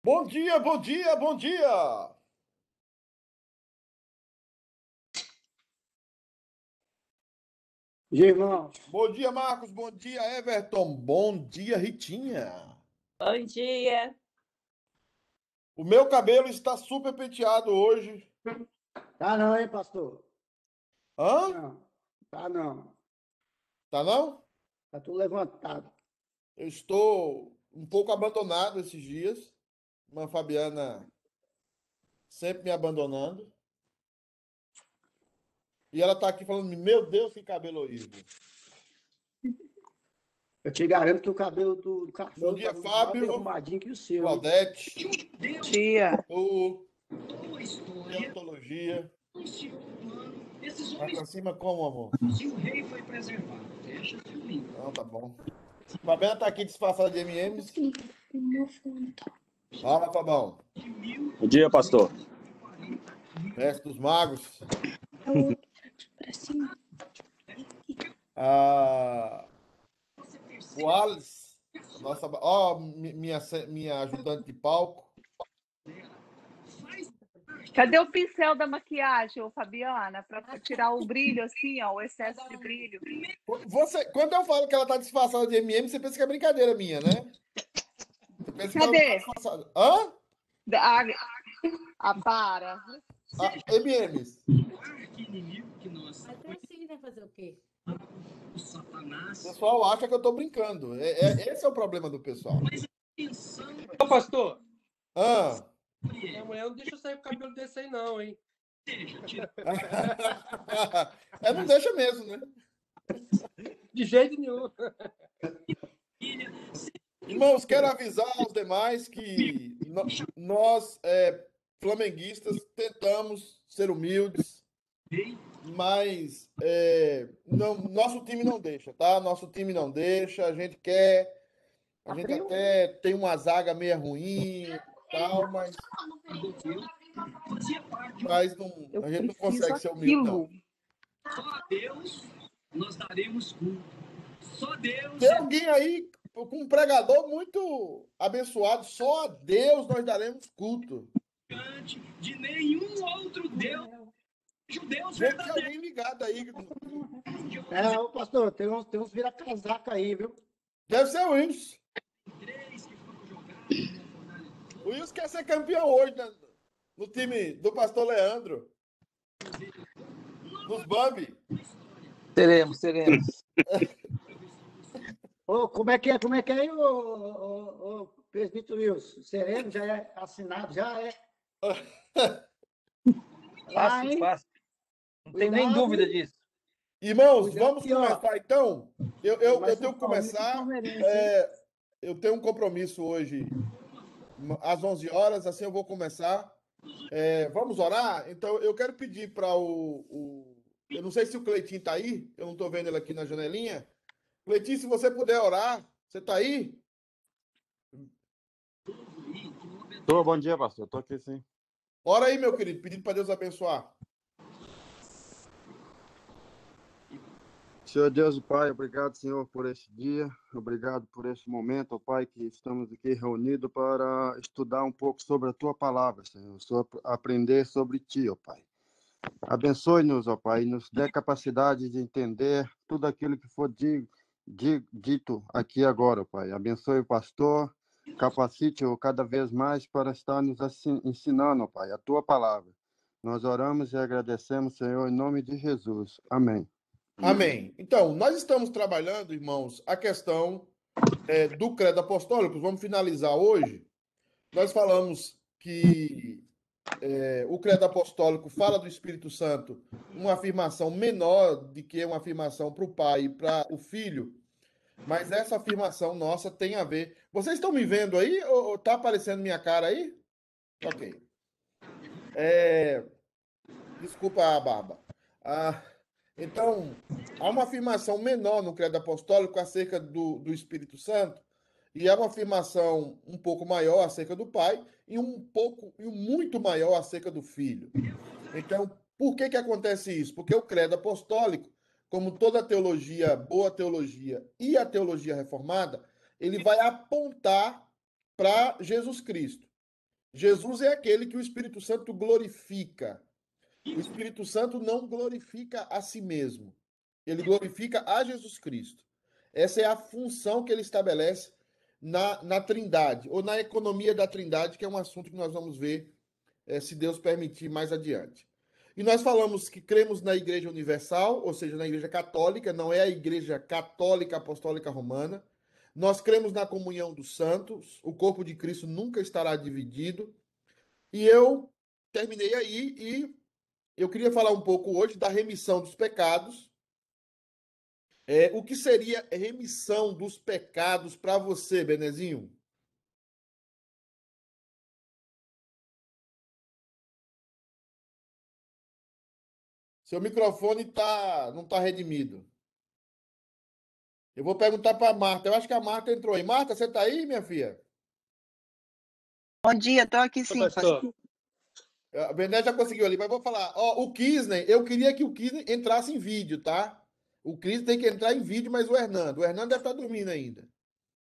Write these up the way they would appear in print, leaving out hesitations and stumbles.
Bom dia, bom dia, bom dia! Dia, irmão. Bom dia, Marcos, bom dia, Everton, bom dia, Ritinha. Bom dia. O meu cabelo está super penteado hoje. Tá não, hein, pastor? Hã? Não, tá não. Tá não? Tá tudo levantado. Eu estou um pouco abandonado esses dias. Uma Fabiana sempre me abandonando. E ela tá aqui falando, meu Deus, que cabelo horrível. Eu te garanto que o cabelo do Bom cachorro dia, tá muito mais bem Fábio, arrumadinho que o seu, hein? Claudete, Bom dia. o Deontologia. Vai pra cima como, amor? Se o rei foi preservado, deixa filminho. Não, tá bom. Fabiana tá aqui disfarçada de M&M's. Fala, Fabão. Bom dia, pastor. Mestre dos magos. Pra cima. O Alice. Nossa, minha ajudante de palco. Cadê o pincel da maquiagem, ô Fabiana? Para tirar o brilho, assim, ó, o excesso de brilho. Quando eu falo que ela tá disfarçada de MM, você pensa que é brincadeira minha, né? Você pensa que ela Cadê? tá disfarçada. Hã? Para. MMs. Que inimigo que nós. Até assim vai fazer o quê? O Satanás. O pessoal acha que eu tô brincando. Esse é o problema do pessoal. Pensando Ô, pastor, Hã? amanhã não deixa eu sair com o cabelo desse aí, não, hein? Não deixa mesmo, né? De jeito nenhum. Irmãos, quero avisar aos demais que nós, flamenguistas, tentamos ser humildes, mas nosso time não deixa, tá? Nosso time não deixa, a gente até tem uma zaga meio ruim e tal, mas a gente não consegue ser humilde, não. só a Deus nós daremos culto. Só Deus. Tem alguém aí com um pregador muito abençoado, só a Deus nós daremos culto. De nenhum outro Deus. Judeus Vê que alguém ligado aí. Ô, pastor, tem uns vira-casaca aí, viu? Deve ser o Wilson. O Wilson quer ser campeão hoje, né? No time do pastor Leandro. Dos Bambi. Teremos. Ô, como é que é aí, ô presbítero Wilson? Sereno já é assinado, já é. Fácil. Não tem nem dúvida disso. Irmãos, vamos começar então? Eu tenho que começar. Eu tenho um compromisso hoje às 11 horas, assim eu vou começar. Vamos orar? Então eu quero pedir para eu não sei se o Cleitinho está aí, eu não estou vendo ele aqui na janelinha. Cleitinho, se você puder orar, você está aí? Bom dia, pastor. Estou aqui sim. Ora aí, meu querido, pedindo para Deus abençoar. Senhor Deus e Pai, obrigado, Senhor, por esse dia. Obrigado por esse momento, ó Pai, que estamos aqui reunidos para estudar um pouco sobre a Tua palavra, Senhor. Aprender sobre Ti, ó Pai. Abençoe-nos, ó Pai, e nos dê capacidade de entender tudo aquilo que for dito aqui agora, ó Pai. Abençoe o pastor, capacite-o cada vez mais para estar nos ensinando, ó Pai, a Tua palavra. Nós oramos e agradecemos, Senhor, em nome de Jesus. Amém. Amém. Então, nós estamos trabalhando, irmãos, a questão do credo apostólico. Vamos finalizar hoje. Nós falamos que o credo apostólico fala do Espírito Santo, uma afirmação menor do que uma afirmação para o Pai e para o Filho, mas essa afirmação nossa tem a ver. Vocês estão me vendo aí ou está aparecendo minha cara aí? Ok. Desculpa a barba. Então, há uma afirmação menor no credo apostólico acerca do Espírito Santo, e há uma afirmação um pouco maior acerca do Pai e muito maior acerca do Filho. Então, por que acontece isso? Porque o credo apostólico, como toda teologia, boa teologia e a teologia reformada, ele vai apontar para Jesus Cristo. Jesus é aquele que o Espírito Santo glorifica. O Espírito Santo não glorifica a si mesmo. Ele glorifica a Jesus Cristo. Essa é a função que ele estabelece na Trindade, ou na economia da Trindade, que é um assunto que nós vamos ver, se Deus permitir, mais adiante. E nós falamos que cremos na Igreja Universal, ou seja, na Igreja Católica, não é a Igreja Católica Apostólica Romana. Nós cremos na comunhão dos santos, o corpo de Cristo nunca estará dividido. E eu terminei aí e eu queria falar um pouco hoje da remissão dos pecados. O que seria remissão dos pecados para você, Benezinho? Seu microfone não está redimido. Eu vou perguntar para a Marta. Eu acho que a Marta entrou aí. Marta, você está aí, minha filha? Bom dia, estou aqui sim, pastor. A Bené já conseguiu ali, mas vou falar. Ó, o Kisney, eu queria que o Kisney entrasse em vídeo, tá? O Kisney tem que entrar em vídeo, mas o Hernando deve estar dormindo ainda.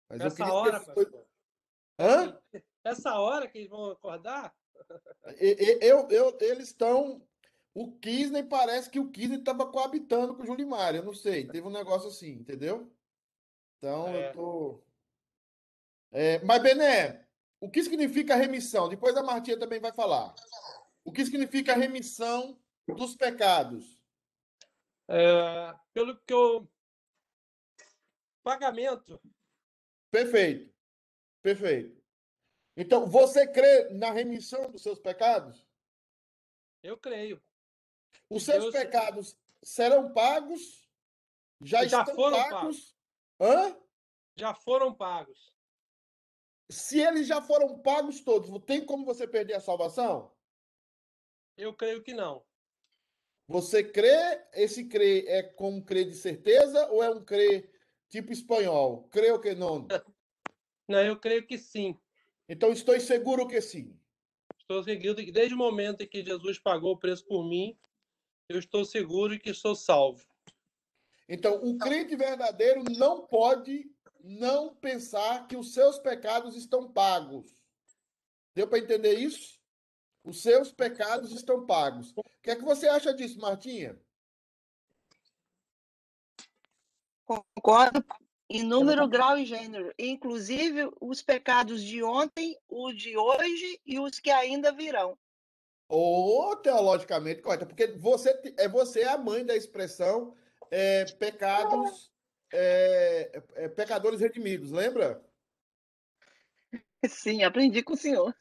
Mas eu Essa queria hora, que... pastor. Hã? Essa hora que eles vão acordar? Eles estão... O Kisney parece que o Kisney estava coabitando com o Julimar, eu não sei. Teve um negócio assim, entendeu? Então, eu tô... mas, Bené, o que significa remissão? Depois a Martinha também vai falar. O que significa remissão dos pecados? Pelo que eu... Pagamento. Perfeito. Perfeito. Então, você crê na remissão dos seus pecados? Eu creio. Os seus pecados serão pagos? Já estão foram pagos? Hã? Já foram pagos. Se eles já foram pagos todos, tem como você perder a salvação? Eu creio que não. Você crê? Esse crê é como crê de certeza ou é um crê tipo espanhol? Creio que não. Não, eu creio que sim. Então, estou seguro que sim. Estou seguro que desde o momento em que Jesus pagou o preço por mim, eu estou seguro que sou salvo. Então, o crente verdadeiro não pode não pensar que os seus pecados estão pagos. Deu para entender isso? Os seus pecados estão pagos. O que é que você acha disso, Martinha? Concordo em número, grau e gênero. Inclusive os pecados de ontem, os de hoje e os que ainda virão. Ou teologicamente correta, porque você é a mãe da expressão pecados, pecadores redimidos, lembra? Sim, aprendi com o senhor.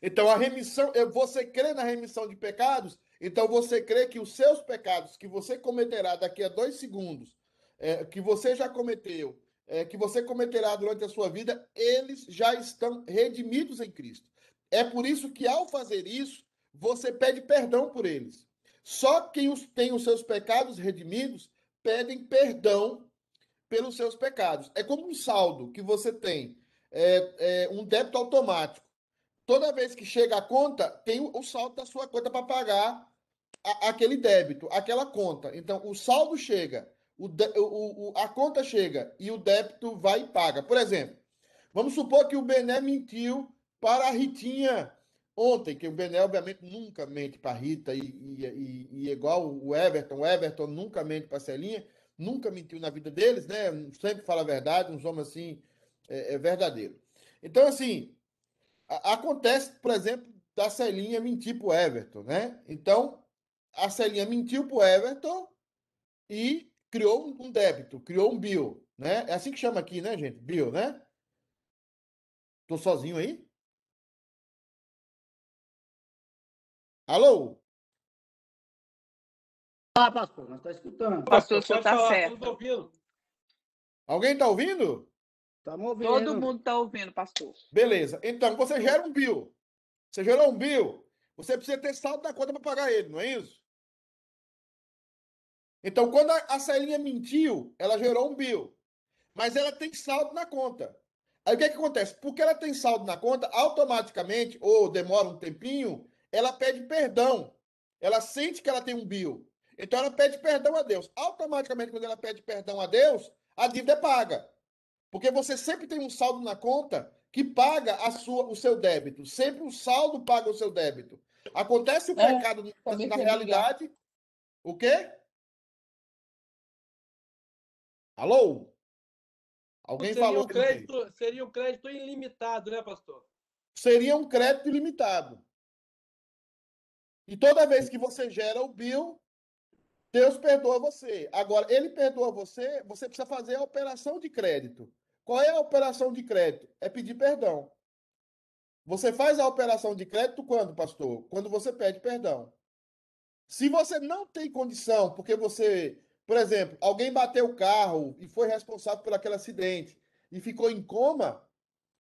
Então, a remissão, você crê na remissão de pecados? Então, você crê que os seus pecados que você cometerá daqui a 2 segundos, que você já cometeu, que você cometerá durante a sua vida, eles já estão redimidos em Cristo. É por isso que, ao fazer isso, você pede perdão por eles. Só quem tem os seus pecados redimidos pedem perdão pelos seus pecados. É como um saldo que você tem, um débito automático. Toda vez que chega a conta, tem o saldo da sua conta para pagar aquele débito, aquela conta. Então, o saldo chega, a conta chega e o débito vai e paga. Por exemplo, vamos supor que o Bené mentiu para a Ritinha ontem, que o Bené, obviamente, nunca mente para a Rita, e igual o Everton nunca mente para a Celinha, nunca mentiu na vida deles, né? Sempre fala a verdade, uns homens assim, verdadeiro. Então, assim, acontece, por exemplo, da Celinha mentir para o Everton, né? Então, a Celinha mentiu para o Everton e criou um débito, criou um bill, né? É assim que chama aqui, né, gente? Bill, né? Tô sozinho aí? Alô? Ah, pastor, nós estamos escutando. Pastor, o senhor pode está falar, certo. estamos ouvindo. Alguém está ouvindo? Estamos ouvindo. Todo mundo está ouvindo, pastor. Beleza. Então, você gera um bill. Você gerou um bill, você precisa ter saldo na conta para pagar ele, não é isso? Então, quando a Celinha mentiu, ela gerou um bill. Mas ela tem saldo na conta. Aí o que acontece? Porque ela tem saldo na conta, automaticamente, ou demora um tempinho, ela pede perdão. Ela sente que ela tem um bill. Então ela pede perdão a Deus. Automaticamente, quando ela pede perdão a Deus, a dívida é paga. Porque você sempre tem um saldo na conta que paga o seu débito. Sempre o saldo paga o seu débito. Acontece o pecado na realidade. O quê? Alô? Alguém falou aí no meio. Seria um crédito ilimitado, né, pastor? Seria um crédito ilimitado. E toda vez que você gera o bill, Deus perdoa você. Agora, ele perdoa você, você precisa fazer a operação de crédito. Qual é a operação de crédito? É pedir perdão. Você faz a operação de crédito quando, pastor? Quando você pede perdão. Se você não tem condição, porque você, por exemplo, alguém bateu o carro e foi responsável por aquele acidente e ficou em coma,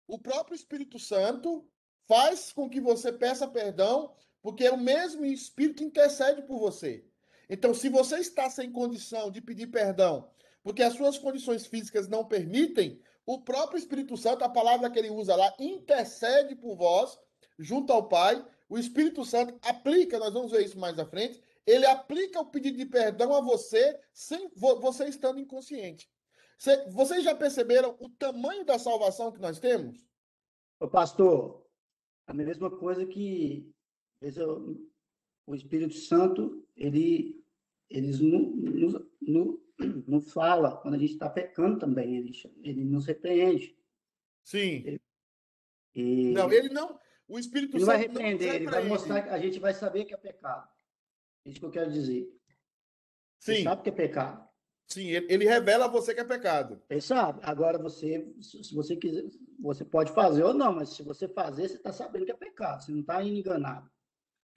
o próprio Espírito Santo faz com que você peça perdão, porque o mesmo Espírito intercede por você. Então, se você está sem condição de pedir perdão, porque as suas condições físicas não permitem, o próprio Espírito Santo, a palavra que ele usa lá, intercede por vós, junto ao Pai. O Espírito Santo aplica, nós vamos ver isso mais à frente, ele aplica o pedido de perdão a você, sem você estando inconsciente. Vocês já perceberam o tamanho da salvação que nós temos? Ô, pastor, a mesma coisa que o Espírito Santo, eles não fala quando a gente está pecando também, ele nos repreende. Sim. E Não, ele não. O Espírito ele não vai Santo não nos repreender, ele vai repreende. mostrar que a gente vai saber que é pecado. É isso que eu quero dizer. Você Sim, sabe que é pecado. sim, ele revela a você que é pecado. Ele sabe. Agora, se você quiser, você pode fazer ou não, mas se você fazer, você está sabendo que é pecado. Você não está enganado.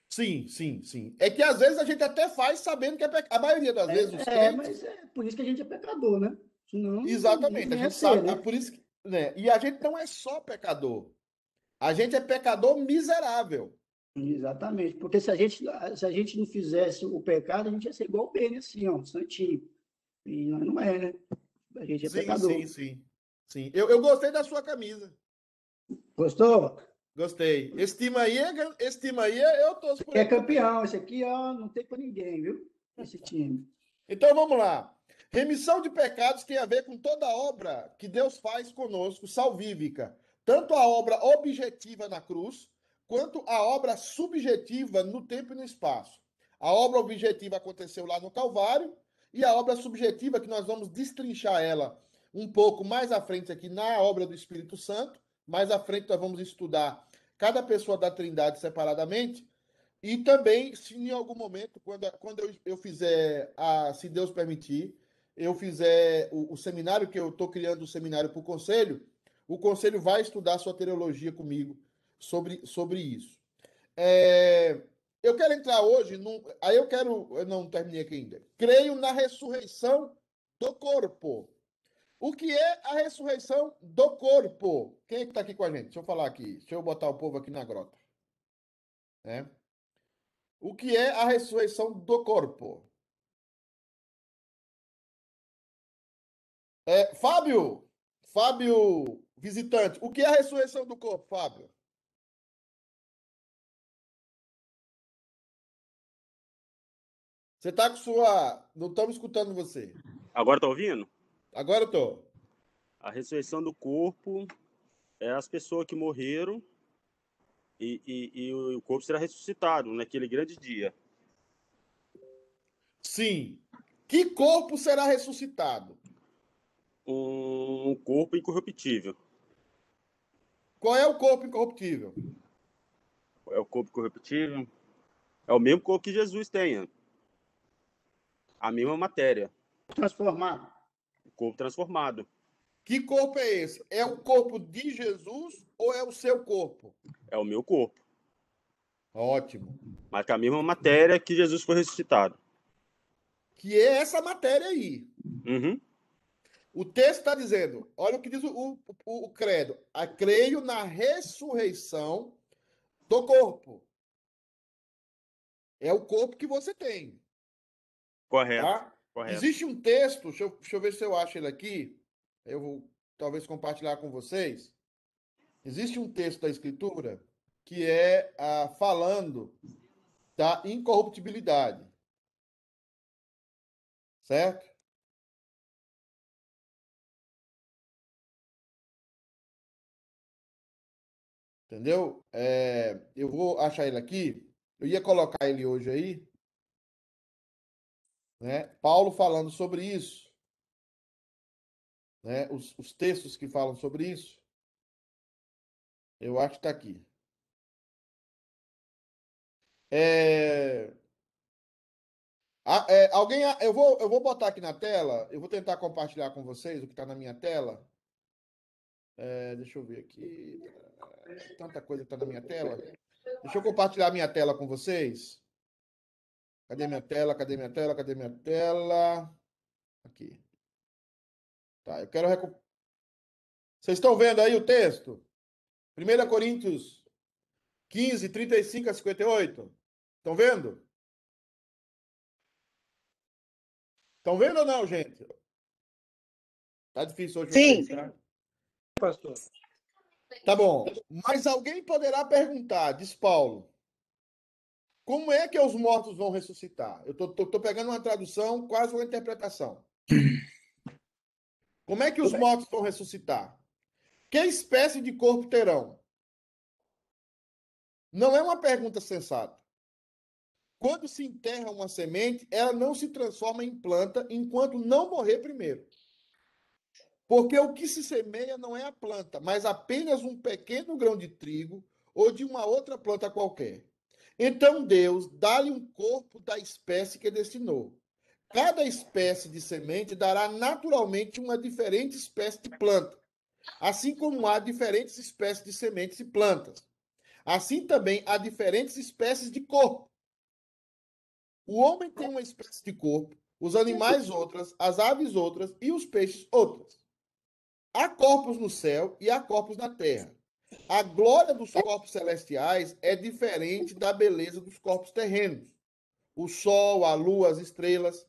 Sim, sim, sim. É que às vezes a gente até faz sabendo que é pecado. A maioria das vezes os crentes. Mas é por isso que a gente é pecador, né? Senão, Exatamente, a nem ia gente ser, sabe. né? Por isso que, né? E a gente não é só pecador. A gente é pecador miserável. Exatamente. Porque se a gente não fizesse o pecado, a gente ia ser igual o Beni, assim, ó, santinho. E nós não é, né? A gente é Sim, pecador. sim, sim. Sim. Eu gostei da sua camisa. Gostou? Gostei. Estima aí, eu torço por É ele também. campeão. Esse aqui, ó, não tem para ninguém, viu? Esse time. Então vamos lá. Remissão de pecados tem a ver com toda a obra que Deus faz conosco, salvífica. Tanto a obra objetiva na cruz, quanto a obra subjetiva no tempo e no espaço. A obra objetiva aconteceu lá no Calvário, e a obra subjetiva, que nós vamos destrinchar ela um pouco mais à frente aqui na obra do Espírito Santo. Mais à frente nós vamos estudar cada pessoa da Trindade separadamente. E também, se em algum momento, quando eu fizer, se Deus permitir, eu fizer o seminário, que eu estou criando o seminário para o conselho vai estudar soteriologia comigo sobre isso. Eu quero entrar hoje, eu não terminei aqui ainda. Creio na ressurreição do corpo. O que é a ressurreição do corpo? Quem é que está aqui com a gente? Deixa eu falar aqui. Deixa eu botar o povo aqui na grota. Né? O que é a ressurreição do corpo? Fábio visitante, o que é a ressurreição do corpo, Fábio? Você está com sua. Não estamos escutando você. Agora tá ouvindo? Agora eu tô. A ressurreição do corpo é as pessoas que morreram e o corpo será ressuscitado naquele grande dia. Sim. Que corpo será ressuscitado? Um corpo incorruptível. Qual é o corpo incorruptível? É o corpo incorruptível? É o mesmo corpo que Jesus tem. A mesma matéria. Transformado. O corpo transformado. Que corpo é esse? É o corpo de Jesus ou é o seu corpo? É o meu corpo. Ótimo. Mas com a mesma matéria que Jesus foi ressuscitado. Que é essa matéria aí. Uhum. O texto está dizendo, olha o que diz o credo. Creio na ressurreição do corpo. É o corpo que você tem. Correto. Tá? Correto. Existe um texto, deixa eu ver se eu acho ele aqui. Eu vou talvez compartilhar com vocês. Existe um texto da Escritura que é falando da incorruptibilidade. Certo? Entendeu? Eu vou achar ele aqui. Eu ia colocar ele hoje aí, né? Paulo falando sobre isso, né? Os textos que falam sobre isso. Eu acho que está aqui. É, eu vou botar aqui na tela. Eu vou tentar compartilhar com vocês o que está na minha tela. Deixa eu ver aqui. Tanta coisa que está na minha tela. Deixa eu compartilhar minha tela com vocês. Cadê minha tela? Cadê minha tela? Cadê minha tela? Aqui. Tá, eu quero. Vocês estão vendo aí o texto? 1 Coríntios 15, 35 a 58. Estão vendo? Estão vendo ou não, gente? Tá difícil hoje Sim. vocês, tá? Pastor. Tá bom. Mas alguém poderá perguntar, diz Paulo, como é que os mortos vão ressuscitar? Eu tô pegando uma tradução, quase uma interpretação. Como é que os mortos vão ressuscitar? Que espécie de corpo terão? Não é uma pergunta sensata. Quando se enterra uma semente, ela não se transforma em planta enquanto não morrer primeiro. Porque o que se semeia não é a planta, mas apenas um pequeno grão de trigo ou de uma outra planta qualquer. Então Deus dá-lhe um corpo da espécie que destinou. Cada espécie de semente dará naturalmente uma diferente espécie de planta, assim como há diferentes espécies de sementes e plantas. Assim também há diferentes espécies de corpo. O homem tem uma espécie de corpo, os animais outras, as aves outras e os peixes outras. Há corpos no céu e há corpos na terra. A glória dos corpos celestiais é diferente da beleza dos corpos terrenos. O sol, a lua, as estrelas,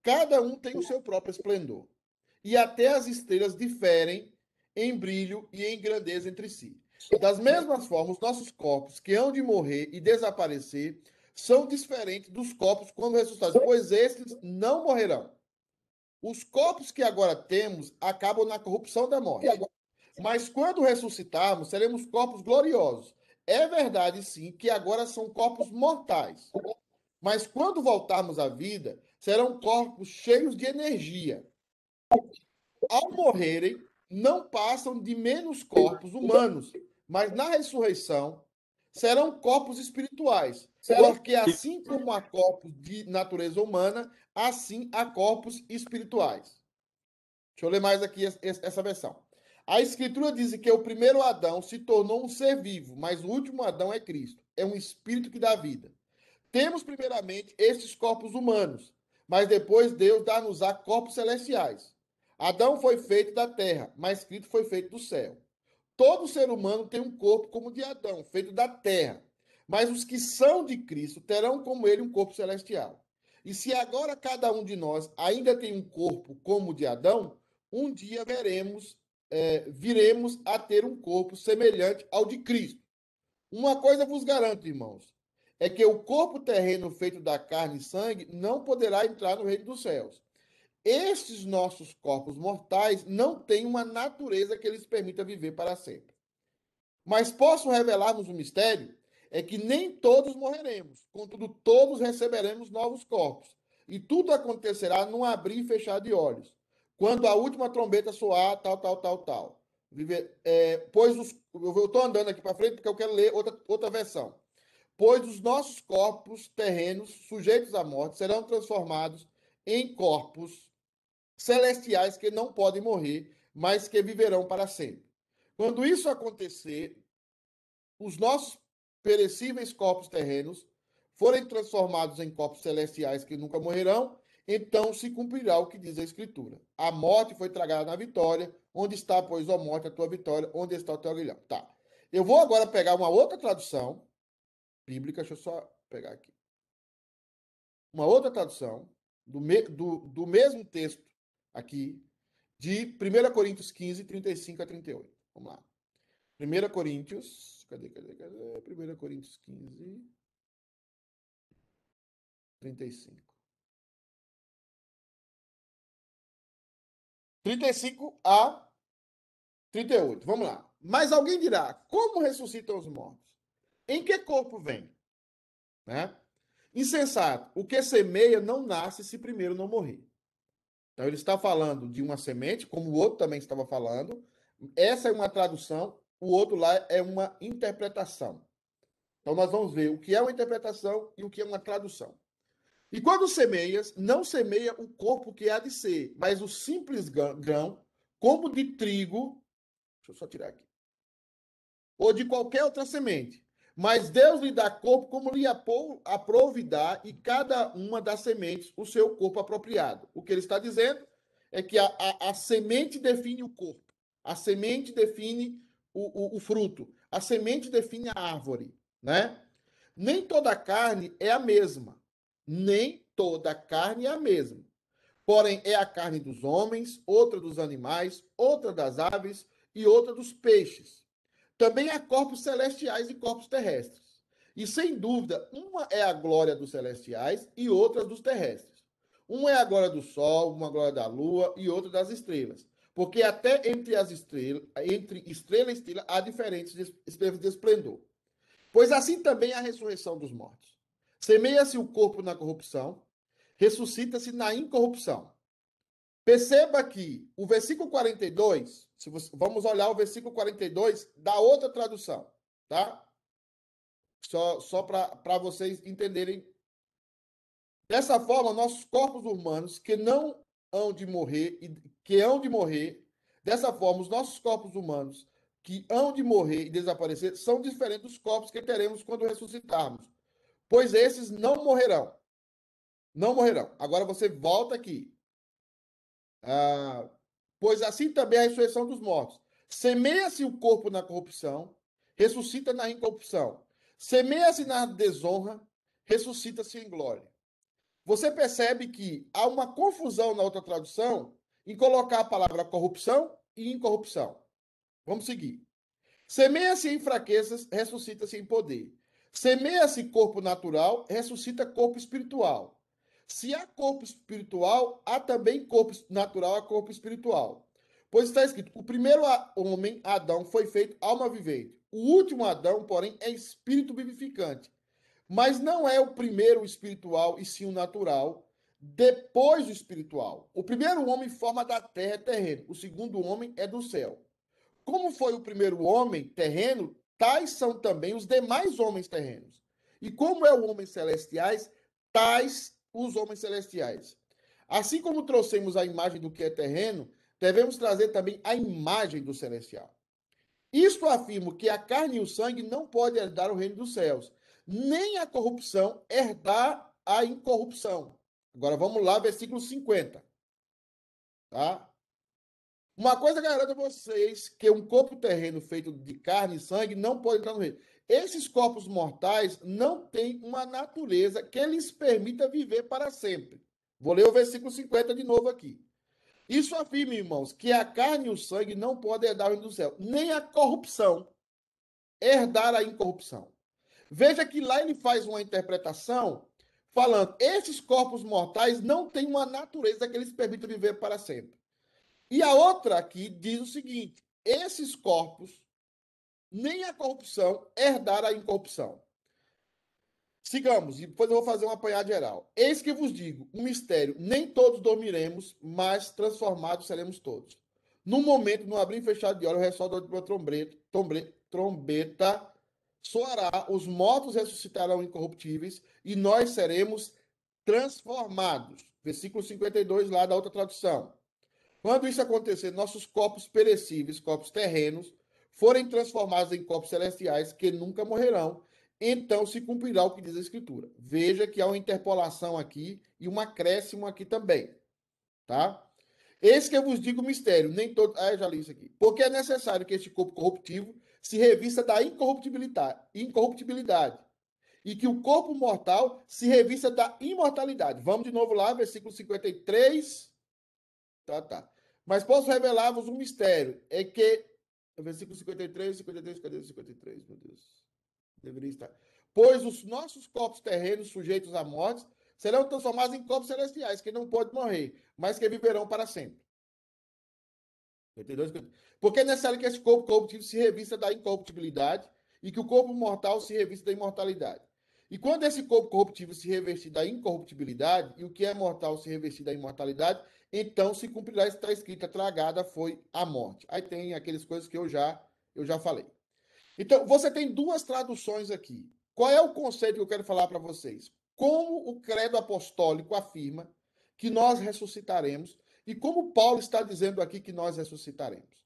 cada um tem o seu próprio esplendor. E até as estrelas diferem em brilho e em grandeza entre si. Das mesmas formas, os nossos corpos, que hão de morrer e desaparecer, são diferentes dos corpos quando ressuscitados, pois estes não morrerão. Os corpos que agora temos acabam na corrupção da morte. Mas quando ressuscitarmos, seremos corpos gloriosos. É verdade, sim, que agora são corpos mortais. Mas quando voltarmos à vida, serão corpos cheios de energia. Ao morrerem, não passam de menos corpos humanos, mas na ressurreição serão corpos espirituais. Porque assim como há corpos de natureza humana, assim há corpos espirituais. Deixa eu ler mais aqui essa versão. A Escritura diz que o primeiro Adão se tornou um ser vivo, mas o último Adão é Cristo. É um espírito que dá vida. Temos, primeiramente, esses corpos humanos, mas depois Deus dá-nos-á corpos celestiais. Adão foi feito da terra, mas Cristo foi feito do céu. Todo ser humano tem um corpo como o de Adão, feito da terra. Mas os que são de Cristo terão como ele um corpo celestial. E se agora cada um de nós ainda tem um corpo como o de Adão, um dia viremos a ter um corpo semelhante ao de Cristo. Uma coisa vos garanto, irmãos, é que o corpo terreno feito da carne e sangue não poderá entrar no reino dos céus. Estes nossos corpos mortais não têm uma natureza que lhes permita viver para sempre. Mas posso revelar-vos um mistério? É que nem todos morreremos, contudo, todos receberemos novos corpos. E tudo acontecerá num abrir e fechar de olhos. Quando a última trombeta soar, tal, tal, tal, tal. Eu estou andando aqui para frente porque eu quero ler outra versão. Pois os nossos corpos terrenos, sujeitos à morte, serão transformados em corpos celestiais que não podem morrer, mas que viverão para sempre. Quando isso acontecer, os nossos perecíveis corpos terrenos forem transformados em corpos celestiais que nunca morrerão, então se cumprirá o que diz a Escritura. A morte foi tragada na vitória. Onde está, pois, ó morte, a tua vitória? Onde está o teu aguilhão? Tá. Eu vou agora pegar uma outra tradução bíblica, deixa eu só pegar aqui. Uma outra tradução do mesmo texto aqui, de 1 Coríntios 15, 35 a 38. Vamos lá. 1 Coríntios, cadê? 1 Coríntios 15, 35. 35 a 38, vamos lá. Mas alguém dirá, como ressuscitam os mortos? Em que corpo vem? Né? Insensato, o que semeia não nasce se primeiro não morrer. Então ele está falando de uma semente, como o outro também estava falando. Essa é uma tradução, o outro lá é uma interpretação. Então nós vamos ver o que é uma interpretação e o que é uma tradução. E quando semeias, não semeia o corpo que há de ser, mas o simples grão, como de trigo, deixa eu só tirar aqui, ou de qualquer outra semente. Mas Deus lhe dá corpo como lhe aprouve dar, e cada uma das sementes o seu corpo apropriado. O que ele está dizendo é que a semente define o corpo, a semente define o fruto, a semente define a árvore, né? Nem toda carne é a mesma, nem toda carne é a mesma. Porém, é a carne dos homens, outra dos animais, outra das aves e outra dos peixes. Também há corpos celestiais e corpos terrestres. E, sem dúvida, uma é a glória dos celestiais e outra dos terrestres. Uma é a glória do sol, uma a glória da lua e outra das estrelas. Porque até entre estrela e estrela há diferentes estrelas de esplendor. Pois assim também é a ressurreição dos mortos. Semeia-se o corpo na corrupção, ressuscita-se na incorrupção. Perceba que o versículo 42, vamos olhar o versículo 42 da outra tradução, tá? Só para vocês entenderem. Dessa forma, nossos corpos humanos que não hão de morrer, dessa forma, os nossos corpos humanos que hão de morrer e desaparecer são diferentes dos corpos que teremos quando ressuscitarmos, pois esses não morrerão. Não morrerão. Agora você volta aqui. Pois assim também é a ressurreição dos mortos. Semeia-se o corpo na corrupção, ressuscita na incorrupção. Semeia-se na desonra, ressuscita-se em glória. Você percebe que há uma confusão na outra tradução em colocar a palavra corrupção e incorrupção. Vamos seguir. Semeia-se em fraquezas, ressuscita-se em poder. Semeia-se corpo natural, ressuscita corpo espiritual. Se há corpo espiritual, há também corpo natural, há corpo espiritual. Pois está escrito, o primeiro homem, Adão, foi feito alma vivente. O último Adão, porém, é espírito vivificante. Mas não é o primeiro o espiritual, e sim o natural, depois o espiritual. O primeiro homem forma da terra é terreno, o segundo homem é do céu. Como foi o primeiro homem terreno, tais são também os demais homens terrenos. E como é o homem celestiais, tais os homens celestiais. Assim como trouxemos a imagem do que é terreno, devemos trazer também a imagem do celestial. Isto afirma que a carne e o sangue não podem herdar o reino dos céus, nem a corrupção herdar a incorrupção. Agora vamos lá, versículo 50. Tá? Uma coisa garanto a vocês, que um corpo terreno feito de carne e sangue não pode entrar no reino. Esses corpos mortais não têm uma natureza que lhes permita viver para sempre. Vou ler o versículo 50 de novo aqui. Isso afirma, irmãos, que a carne e o sangue não podem herdar o reino do céu, nem a corrupção herdar a incorrupção. Veja que lá ele faz uma interpretação falando, esses corpos mortais não têm uma natureza que lhes permita viver para sempre. E a outra aqui diz o seguinte, esses corpos, nem a corrupção herdar a incorrupção. Sigamos, e depois eu vou fazer um apanhado geral. Eis que vos digo, um mistério, nem todos dormiremos, mas transformados seremos todos. No momento, no abrir e fechar de olhos, o ressono de uma trombeta soará, os mortos ressuscitarão incorruptíveis, e nós seremos transformados. Versículo 52, lá da outra tradução. Quando isso acontecer, nossos corpos perecíveis, corpos terrenos, forem transformados em corpos celestiais que nunca morrerão, então se cumprirá o que diz a Escritura. Veja que há uma interpolação aqui e um acréscimo aqui também. Tá? Eis que eu vos digo o mistério, nem todo... eu já li isso aqui. Porque é necessário que este corpo corruptivo se revista da incorruptibilidade, e que o corpo mortal se revista da imortalidade. Vamos de novo lá, versículo 53. Tá. Mas posso revelar-vos um mistério, é que... Versículo 53, cadê 53, meu Deus? Deveria estar. Pois os nossos corpos terrenos sujeitos à morte serão transformados em corpos celestiais, que não podem morrer, mas que viverão para sempre. 52, 53. Porque é necessário que esse corpo corruptível se revista da incorruptibilidade e que o corpo mortal se revista da imortalidade. E quando esse corpo corruptível se revestir da incorruptibilidade e o que é mortal se revestir da imortalidade, então se cumprirá, está escrito, tragada foi a morte. Aí tem aquelas coisas que eu já falei. Então, você tem duas traduções aqui. Qual é o conceito que eu quero falar para vocês? Como o credo apostólico afirma que nós ressuscitaremos e como Paulo está dizendo aqui que nós ressuscitaremos.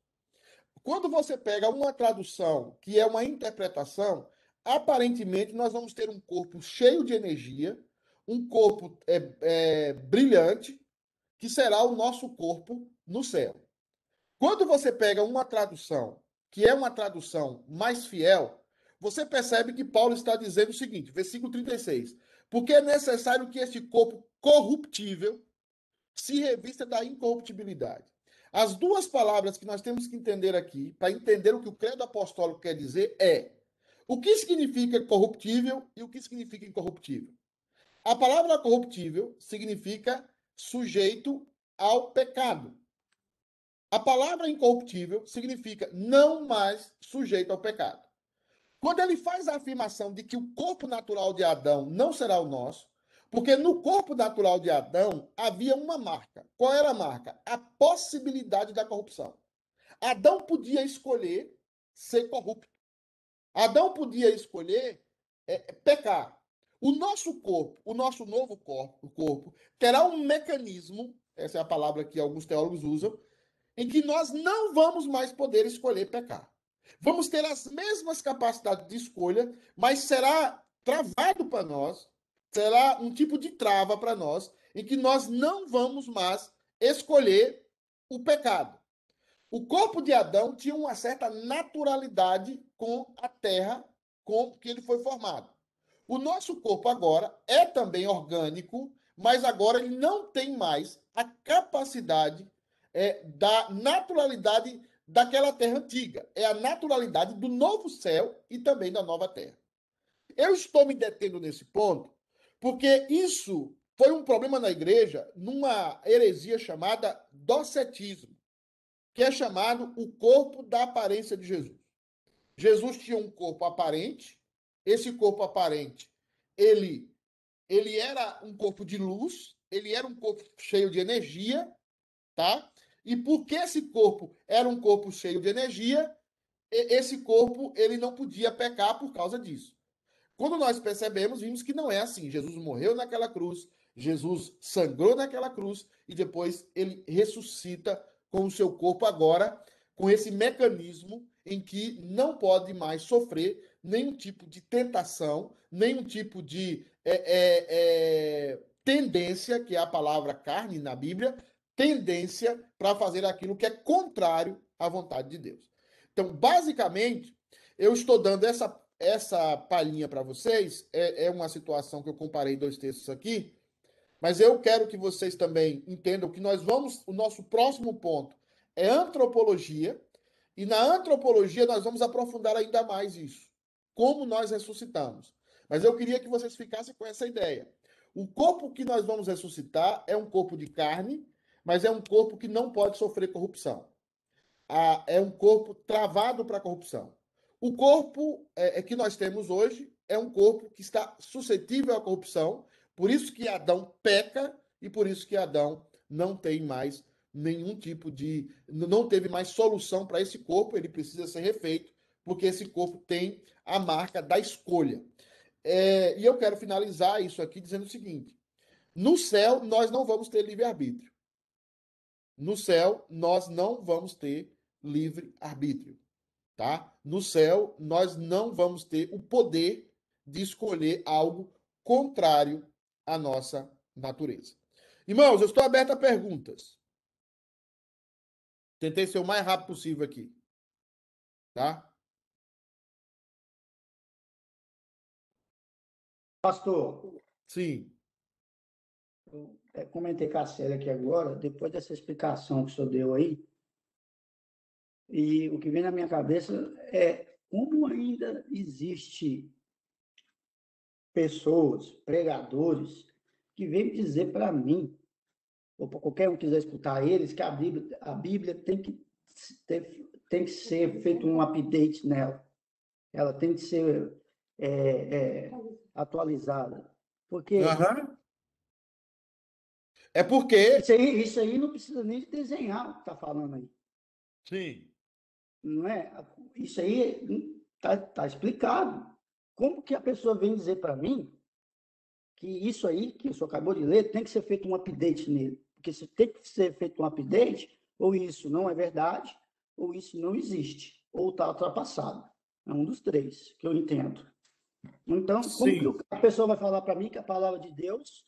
Quando você pega uma tradução que é uma interpretação, aparentemente nós vamos ter um corpo cheio de energia, um corpo brilhante, que será o nosso corpo no céu. Quando você pega uma tradução que é uma tradução mais fiel, você percebe que Paulo está dizendo o seguinte, versículo 36, porque é necessário que este corpo corruptível se revista da incorruptibilidade. As duas palavras que nós temos que entender aqui, para entender o que o credo apostólico quer dizer, é o que significa corruptível e o que significa incorruptível. A palavra corruptível significa sujeito ao pecado. A palavra incorruptível significa não mais sujeito ao pecado. Quando ele faz a afirmação de que o corpo natural de Adão não será o nosso, porque no corpo natural de Adão havia uma marca. Qual era a marca? A possibilidade da corrupção. Adão podia escolher ser corrupto. Adão podia escolher pecar. O nosso corpo, o nosso novo corpo, terá um mecanismo, essa é a palavra que alguns teólogos usam, em que nós não vamos mais poder escolher pecar. Vamos ter as mesmas capacidades de escolha, mas será travado para nós, será um tipo de trava para nós, em que nós não vamos mais escolher o pecado. O corpo de Adão tinha uma certa naturalidade com a terra com que ele foi formado. O nosso corpo agora é também orgânico, mas agora ele não tem mais a capacidade da naturalidade daquela terra antiga. É a naturalidade do novo céu e também da nova terra. Eu estou me detendo nesse ponto porque isso foi um problema na igreja numa heresia chamada docetismo, que é chamado o corpo da aparência de Jesus. Jesus tinha um corpo aparente, esse corpo aparente, ele era um corpo de luz, ele era um corpo cheio de energia, tá? E porque esse corpo era um corpo cheio de energia, esse corpo ele não podia pecar por causa disso. Quando nós percebemos, vimos que não é assim. Jesus morreu naquela cruz, Jesus sangrou naquela cruz e depois ele ressuscita com o seu corpo agora, com esse mecanismo em que não pode mais sofrer nenhum tipo de tentação, nenhum tipo de tendência, que é a palavra carne na Bíblia, tendência para fazer aquilo que é contrário à vontade de Deus. Então, basicamente, eu estou dando essa palhinha para vocês, é uma situação que eu comparei dois textos aqui, mas eu quero que vocês também entendam que o nosso próximo ponto é antropologia, e na antropologia nós vamos aprofundar ainda mais isso, como nós ressuscitamos. Mas eu queria que vocês ficassem com essa ideia. O corpo que nós vamos ressuscitar é um corpo de carne, mas é um corpo que não pode sofrer corrupção. É um corpo travado para a corrupção. O corpo que nós temos hoje é um corpo que está suscetível à corrupção, por isso que Adão peca e por isso que Adão não tem mais nenhum tipo de... não teve mais solução para esse corpo, ele precisa ser refeito, porque esse corpo tem a marca da escolha. E eu quero finalizar isso aqui dizendo o seguinte, no céu nós não vamos ter livre-arbítrio. No céu nós não vamos ter livre-arbítrio. Tá? No céu, nós não vamos ter o poder de escolher algo contrário à nossa natureza. Irmãos, eu estou aberto a perguntas. Tentei ser o mais rápido possível aqui. Tá? Pastor. Sim. Eu comentei com a Célia aqui agora, depois dessa explicação que o senhor deu aí, e o que vem na minha cabeça é como ainda existe pessoas, pregadores, que vêm dizer para mim, ou para qualquer um que quiser escutar eles, que a Bíblia tem que tem que ser feito um update nela. Ela tem que ser atualizada. Porque Aham. É porque. isso aí não precisa nem de desenhar o que está falando aí. Sim. Não é? Isso aí tá explicado. Como que a pessoa vem dizer para mim que isso aí, que o senhor acabou de ler, tem que ser feito um update nele? Porque se tem que ser feito um update, ou isso não é verdade, ou isso não existe, ou está ultrapassado. É um dos três que eu entendo. Então, como Sim. que a pessoa vai falar para mim que a palavra de Deus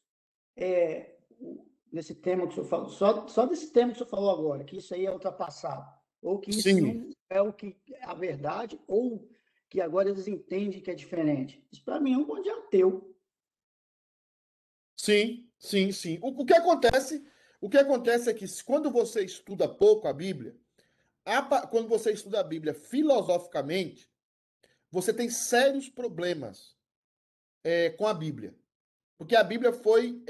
nesse tema que o senhor falou, só desse tema que o senhor falou agora, que isso aí é ultrapassado, ou que isso Sim. não é o que é a verdade, ou que agora eles entendem que é diferente. Isso para mim é um monte de ateu. Sim, sim, sim. O que acontece é que quando você estuda pouco a Bíblia, quando você estuda a Bíblia filosoficamente, você tem sérios problemas com a Bíblia. Porque a Bíblia foi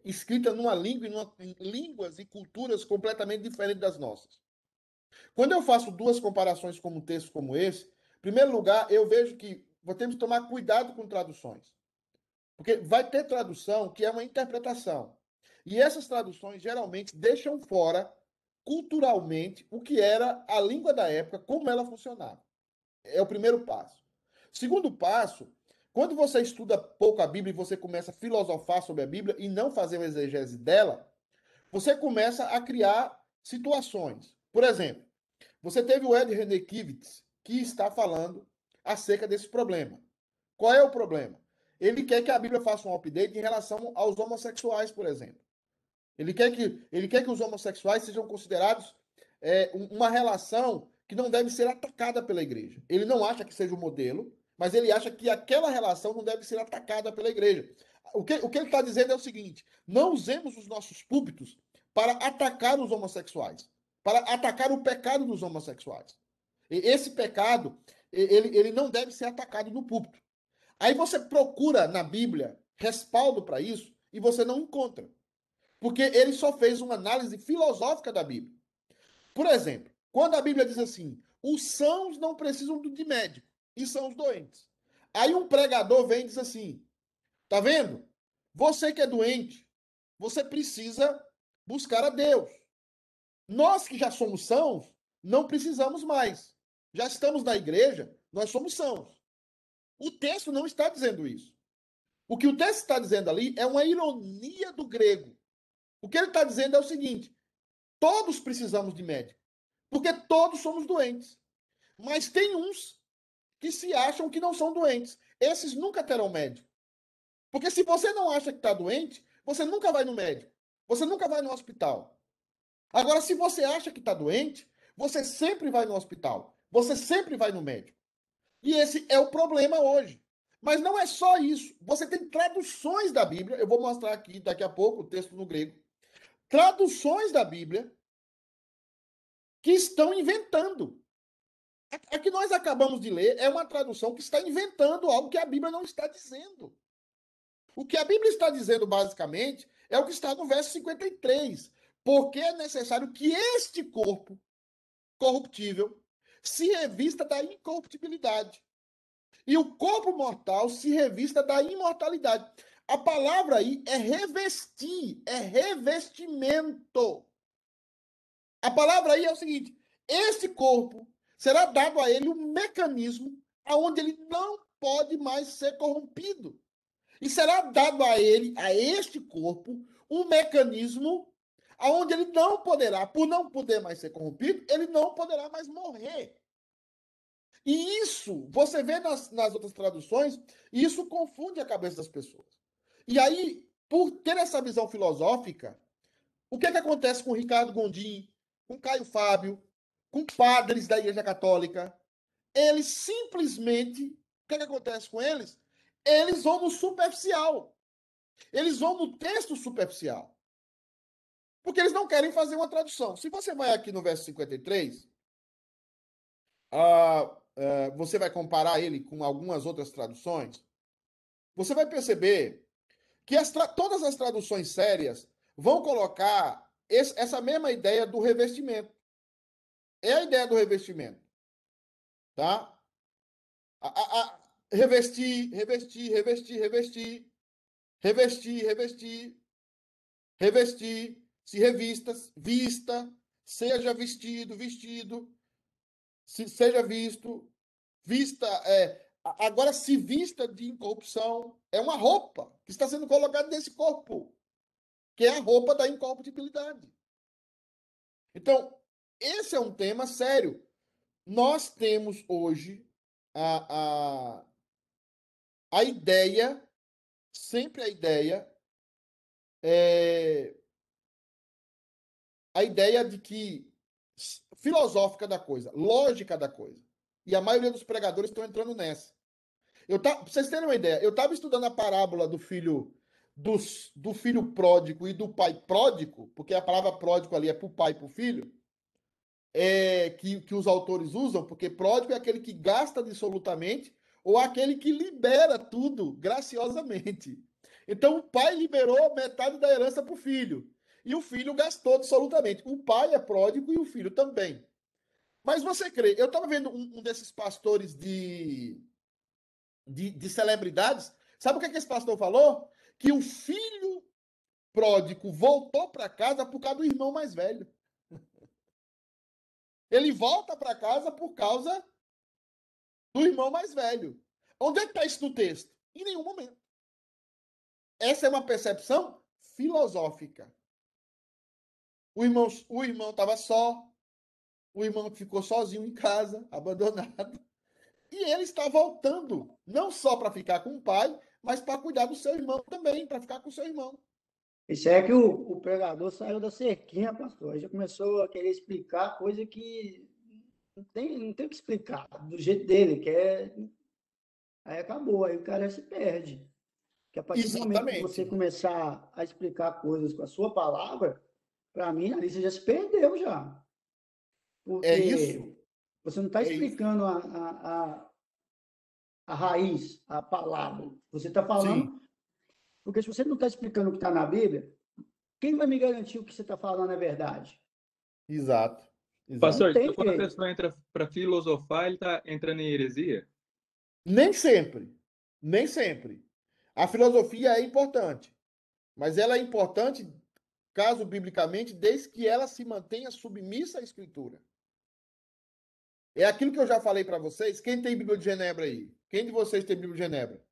escrita numa língua, em línguas e culturas completamente diferentes das nossas. Quando eu faço duas comparações com um texto como esse, em primeiro lugar, eu vejo que temos que tomar cuidado com traduções. Porque vai ter tradução que é uma interpretação. E essas traduções geralmente deixam fora, culturalmente, o que era a língua da época, como ela funcionava. É o primeiro passo. Segundo passo, quando você estuda pouco a Bíblia e você começa a filosofar sobre a Bíblia e não fazer uma exegese dela, você começa a criar situações. Por exemplo, você teve o Ed René Kivitz, que está falando acerca desse problema. Qual é o problema? Ele quer que a Bíblia faça um update em relação aos homossexuais, por exemplo. Ele quer que os homossexuais sejam considerados uma relação que não deve ser atacada pela igreja. Ele não acha que seja o modelo, mas ele acha que aquela relação não deve ser atacada pela igreja. O que ele está dizendo é o seguinte: não usemos os nossos púlpitos para atacar os homossexuais, para atacar o pecado dos homossexuais. E esse pecado, ele não deve ser atacado no púlpito. Aí você procura na Bíblia respaldo para isso e você não encontra. Porque ele só fez uma análise filosófica da Bíblia. Por exemplo, quando a Bíblia diz assim: os sãos não precisam de médico, e são os doentes. Aí um pregador vem e diz assim: tá vendo? Você que é doente, você precisa buscar a Deus. Nós que já somos sãos, não precisamos mais. Já estamos na igreja, nós somos sãos. O texto não está dizendo isso. O que o texto está dizendo ali é uma ironia do grego. O que ele está dizendo é o seguinte: todos precisamos de médico, porque todos somos doentes. Mas tem uns que se acham que não são doentes. Esses nunca terão médico. Porque se você não acha que está doente, você nunca vai no médico. Você nunca vai no hospital. Agora, se você acha que está doente, você sempre vai no hospital. Você sempre vai no médico. E esse é o problema hoje. Mas não é só isso. Você tem traduções da Bíblia. Eu vou mostrar aqui daqui a pouco o texto no grego. Traduções da Bíblia que estão inventando. A que nós acabamos de ler é uma tradução que está inventando algo que a Bíblia não está dizendo. O que a Bíblia está dizendo, basicamente, é o que está no verso 53. Porque é necessário que este corpo corruptível se revista da incorruptibilidade. E o corpo mortal se revista da imortalidade. A palavra aí é revestir, é revestimento. A palavra aí é o seguinte: esse corpo será dado a ele um mecanismo aonde ele não pode mais ser corrompido. E será dado a ele, a este corpo, um mecanismo aonde ele não poderá, por não poder mais ser corrompido, ele não poderá mais morrer. E isso, você vê nas outras traduções, e isso confunde a cabeça das pessoas. E aí, por ter essa visão filosófica, o que acontece com Ricardo Gondim, com Caio Fábio, com padres da Igreja Católica? Eles simplesmente, o que acontece com eles? Eles vão no superficial. Eles vão no texto superficial. Porque eles não querem fazer uma tradução. Se você vai aqui no verso 53, você vai comparar ele com algumas outras traduções, você vai perceber que todas as traduções sérias vão colocar essa mesma ideia do revestimento. É a ideia do revestimento. Tá? Revestir, revestir, revestir, revestir, revestir, revestir, revestir, se revista, vista, seja vestido, vestido, seja visto, vista, agora se vista de incorrupção, é uma roupa que está sendo colocada nesse corpo, que é a roupa da incorruptibilidade. Então, esse é um tema sério. Nós temos hoje a ideia, sempre a ideia de que, filosófica da coisa, lógica da coisa. E a maioria dos pregadores estão entrando nessa. Para vocês terem uma ideia, eu estava estudando a parábola do filho pródigo e do pai pródigo, porque a palavra pródigo ali é para o pai e para o filho, que os autores usam, porque pródigo é aquele que gasta absolutamente ou aquele que libera tudo graciosamente. Então, o pai liberou metade da herança para o filho. E o filho gastou absolutamente. O pai é pródigo e o filho também. Mas você crê? Eu estava vendo um desses pastores de celebridades. Sabe o que esse pastor falou? Que o filho pródigo voltou para casa por causa do irmão mais velho. Ele volta para casa por causa do irmão mais velho. Onde é que está isso no texto? Em nenhum momento. Essa é uma percepção filosófica. O irmão estava só, o irmão ficou sozinho em casa, abandonado. E ele está voltando, não só para ficar com o pai, mas para cuidar do seu irmão também, para ficar com o seu irmão. Isso é que o pregador saiu da cerquinha, pastor. Aí já começou a querer explicar coisa que não tem o que explicar, do jeito dele, que é... Aí acabou, aí o cara se perde. Porque a partir do momento que você começar a explicar coisas com a sua palavra, para mim, ali você já se perdeu já. Porque você não está explicando a raiz, a palavra. Você está falando... Sim. Porque se você não está explicando o que está na Bíblia, quem vai me garantir o que você está falando é verdade? Exato. Pastor, então, quando a pessoa entra para filosofar, ele está entrando em heresia? Nem sempre. Nem sempre. A filosofia é importante. Mas ela é importante, caso biblicamente, desde que ela se mantenha submissa à Escritura. É aquilo que eu já falei para vocês. Quem tem Bíblia de Genebra aí? Quem de vocês tem Bíblia de Genebra?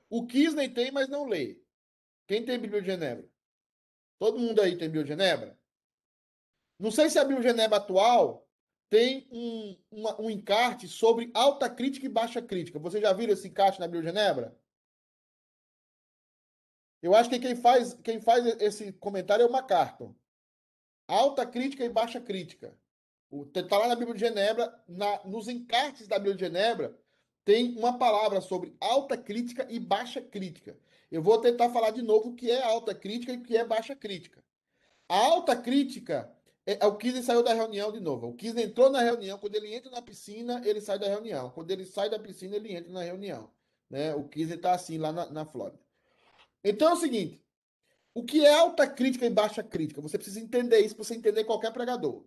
O Kisney tem, mas não lê. Quem tem Bíblia de Genebra? Todo mundo aí tem Bíblia de Genebra? Não sei se a Bíblia de Genebra atual tem um encarte sobre alta crítica e baixa crítica. Vocês já viram esse encarte na Bíblia de Genebra? Eu acho que quem faz esse comentário é o MacArthur. Alta crítica e baixa crítica. Está lá na Bíblia de Genebra, nos encartes da Bíblia de Genebra, tem uma palavra sobre alta crítica e baixa crítica. Eu vou tentar falar de novo o que é alta crítica e o que é baixa crítica. A alta crítica o Kisney saiu da reunião de novo. O Kisney entrou na reunião. Quando ele entra na piscina, ele sai da reunião. Quando ele sai da piscina, ele entra na reunião. Né? O Kisney está assim lá na Flórida. Então é o seguinte. O que é alta crítica e baixa crítica? Você precisa entender isso para você entender qualquer pregador.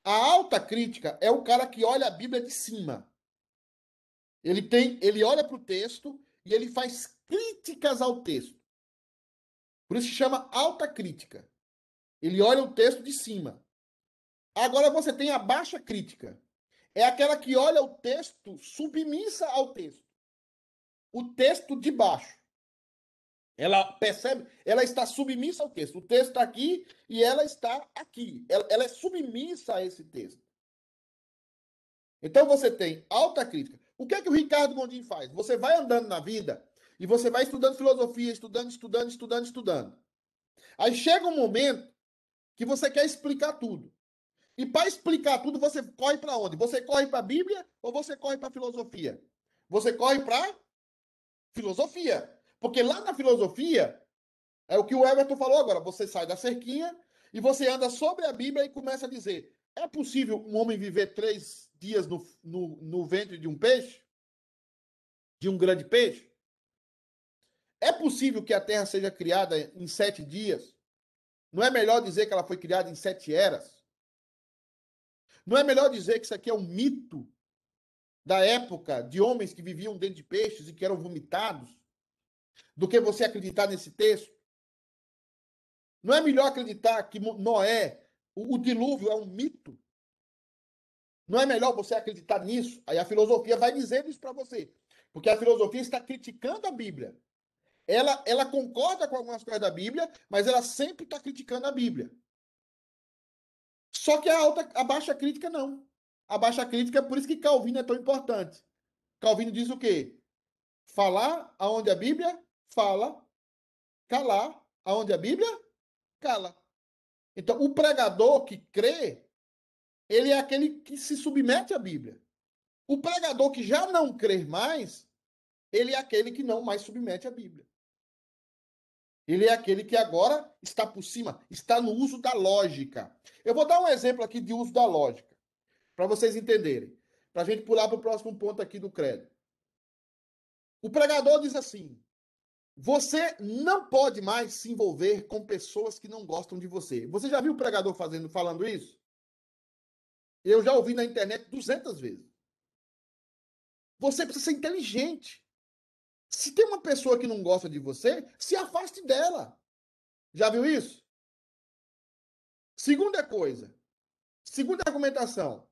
A alta crítica é o cara que olha a Bíblia de cima. Ele olha para o texto e ele faz críticas ao texto. Por isso se chama alta crítica. Ele olha o texto de cima. Agora você tem a baixa crítica. É aquela que olha o texto submissa ao texto. O texto de baixo. Ela percebe, ela está submissa ao texto. O texto está aqui e ela está aqui. Ela é submissa a esse texto. Então você tem alta crítica. O que é que o Ricardo Gondim faz? Você vai andando na vida e você vai estudando filosofia, estudando. Aí chega um momento que você quer explicar tudo. E para explicar tudo, você corre para onde? Você corre para a Bíblia ou você corre para a filosofia? Você corre para filosofia. Porque lá na filosofia, é o que o Everton falou agora, você sai da cerquinha e você anda sobre a Bíblia e começa a dizer, é possível um homem viver 3 dias no ventre de um peixe? De um grande peixe? É possível que a Terra seja criada em 7 dias? Não é melhor dizer que ela foi criada em 7 eras? Não é melhor dizer que isso aqui é um mito da época de homens que viviam dentro de peixes e que eram vomitados, do que você acreditar nesse texto? Não é melhor acreditar que Noé, o dilúvio é um mito? Não é melhor você acreditar nisso? Aí a filosofia vai dizendo isso para você. Porque a filosofia está criticando a Bíblia. Ela concorda com algumas coisas da Bíblia, mas ela sempre está criticando a Bíblia. Só que a baixa crítica não. A baixa crítica é por isso que Calvino é tão importante. Calvino diz o quê? Falar aonde a Bíblia fala, calar aonde a Bíblia cala. Então, o pregador que crê, ele é aquele que se submete à Bíblia. O pregador que já não crê mais, ele é aquele que não mais submete à Bíblia. Ele é aquele que agora está por cima, está no uso da lógica. Eu vou dar um exemplo aqui de uso da lógica, para vocês entenderem. Para a gente pular para o próximo ponto aqui do credo. O pregador diz assim: você não pode mais se envolver com pessoas que não gostam de você. Você já viu o pregador falando isso? Eu já ouvi na internet 200 vezes. Você precisa ser inteligente. Se tem uma pessoa que não gosta de você, se afaste dela. Já viu isso? Segunda coisa. Segunda argumentação.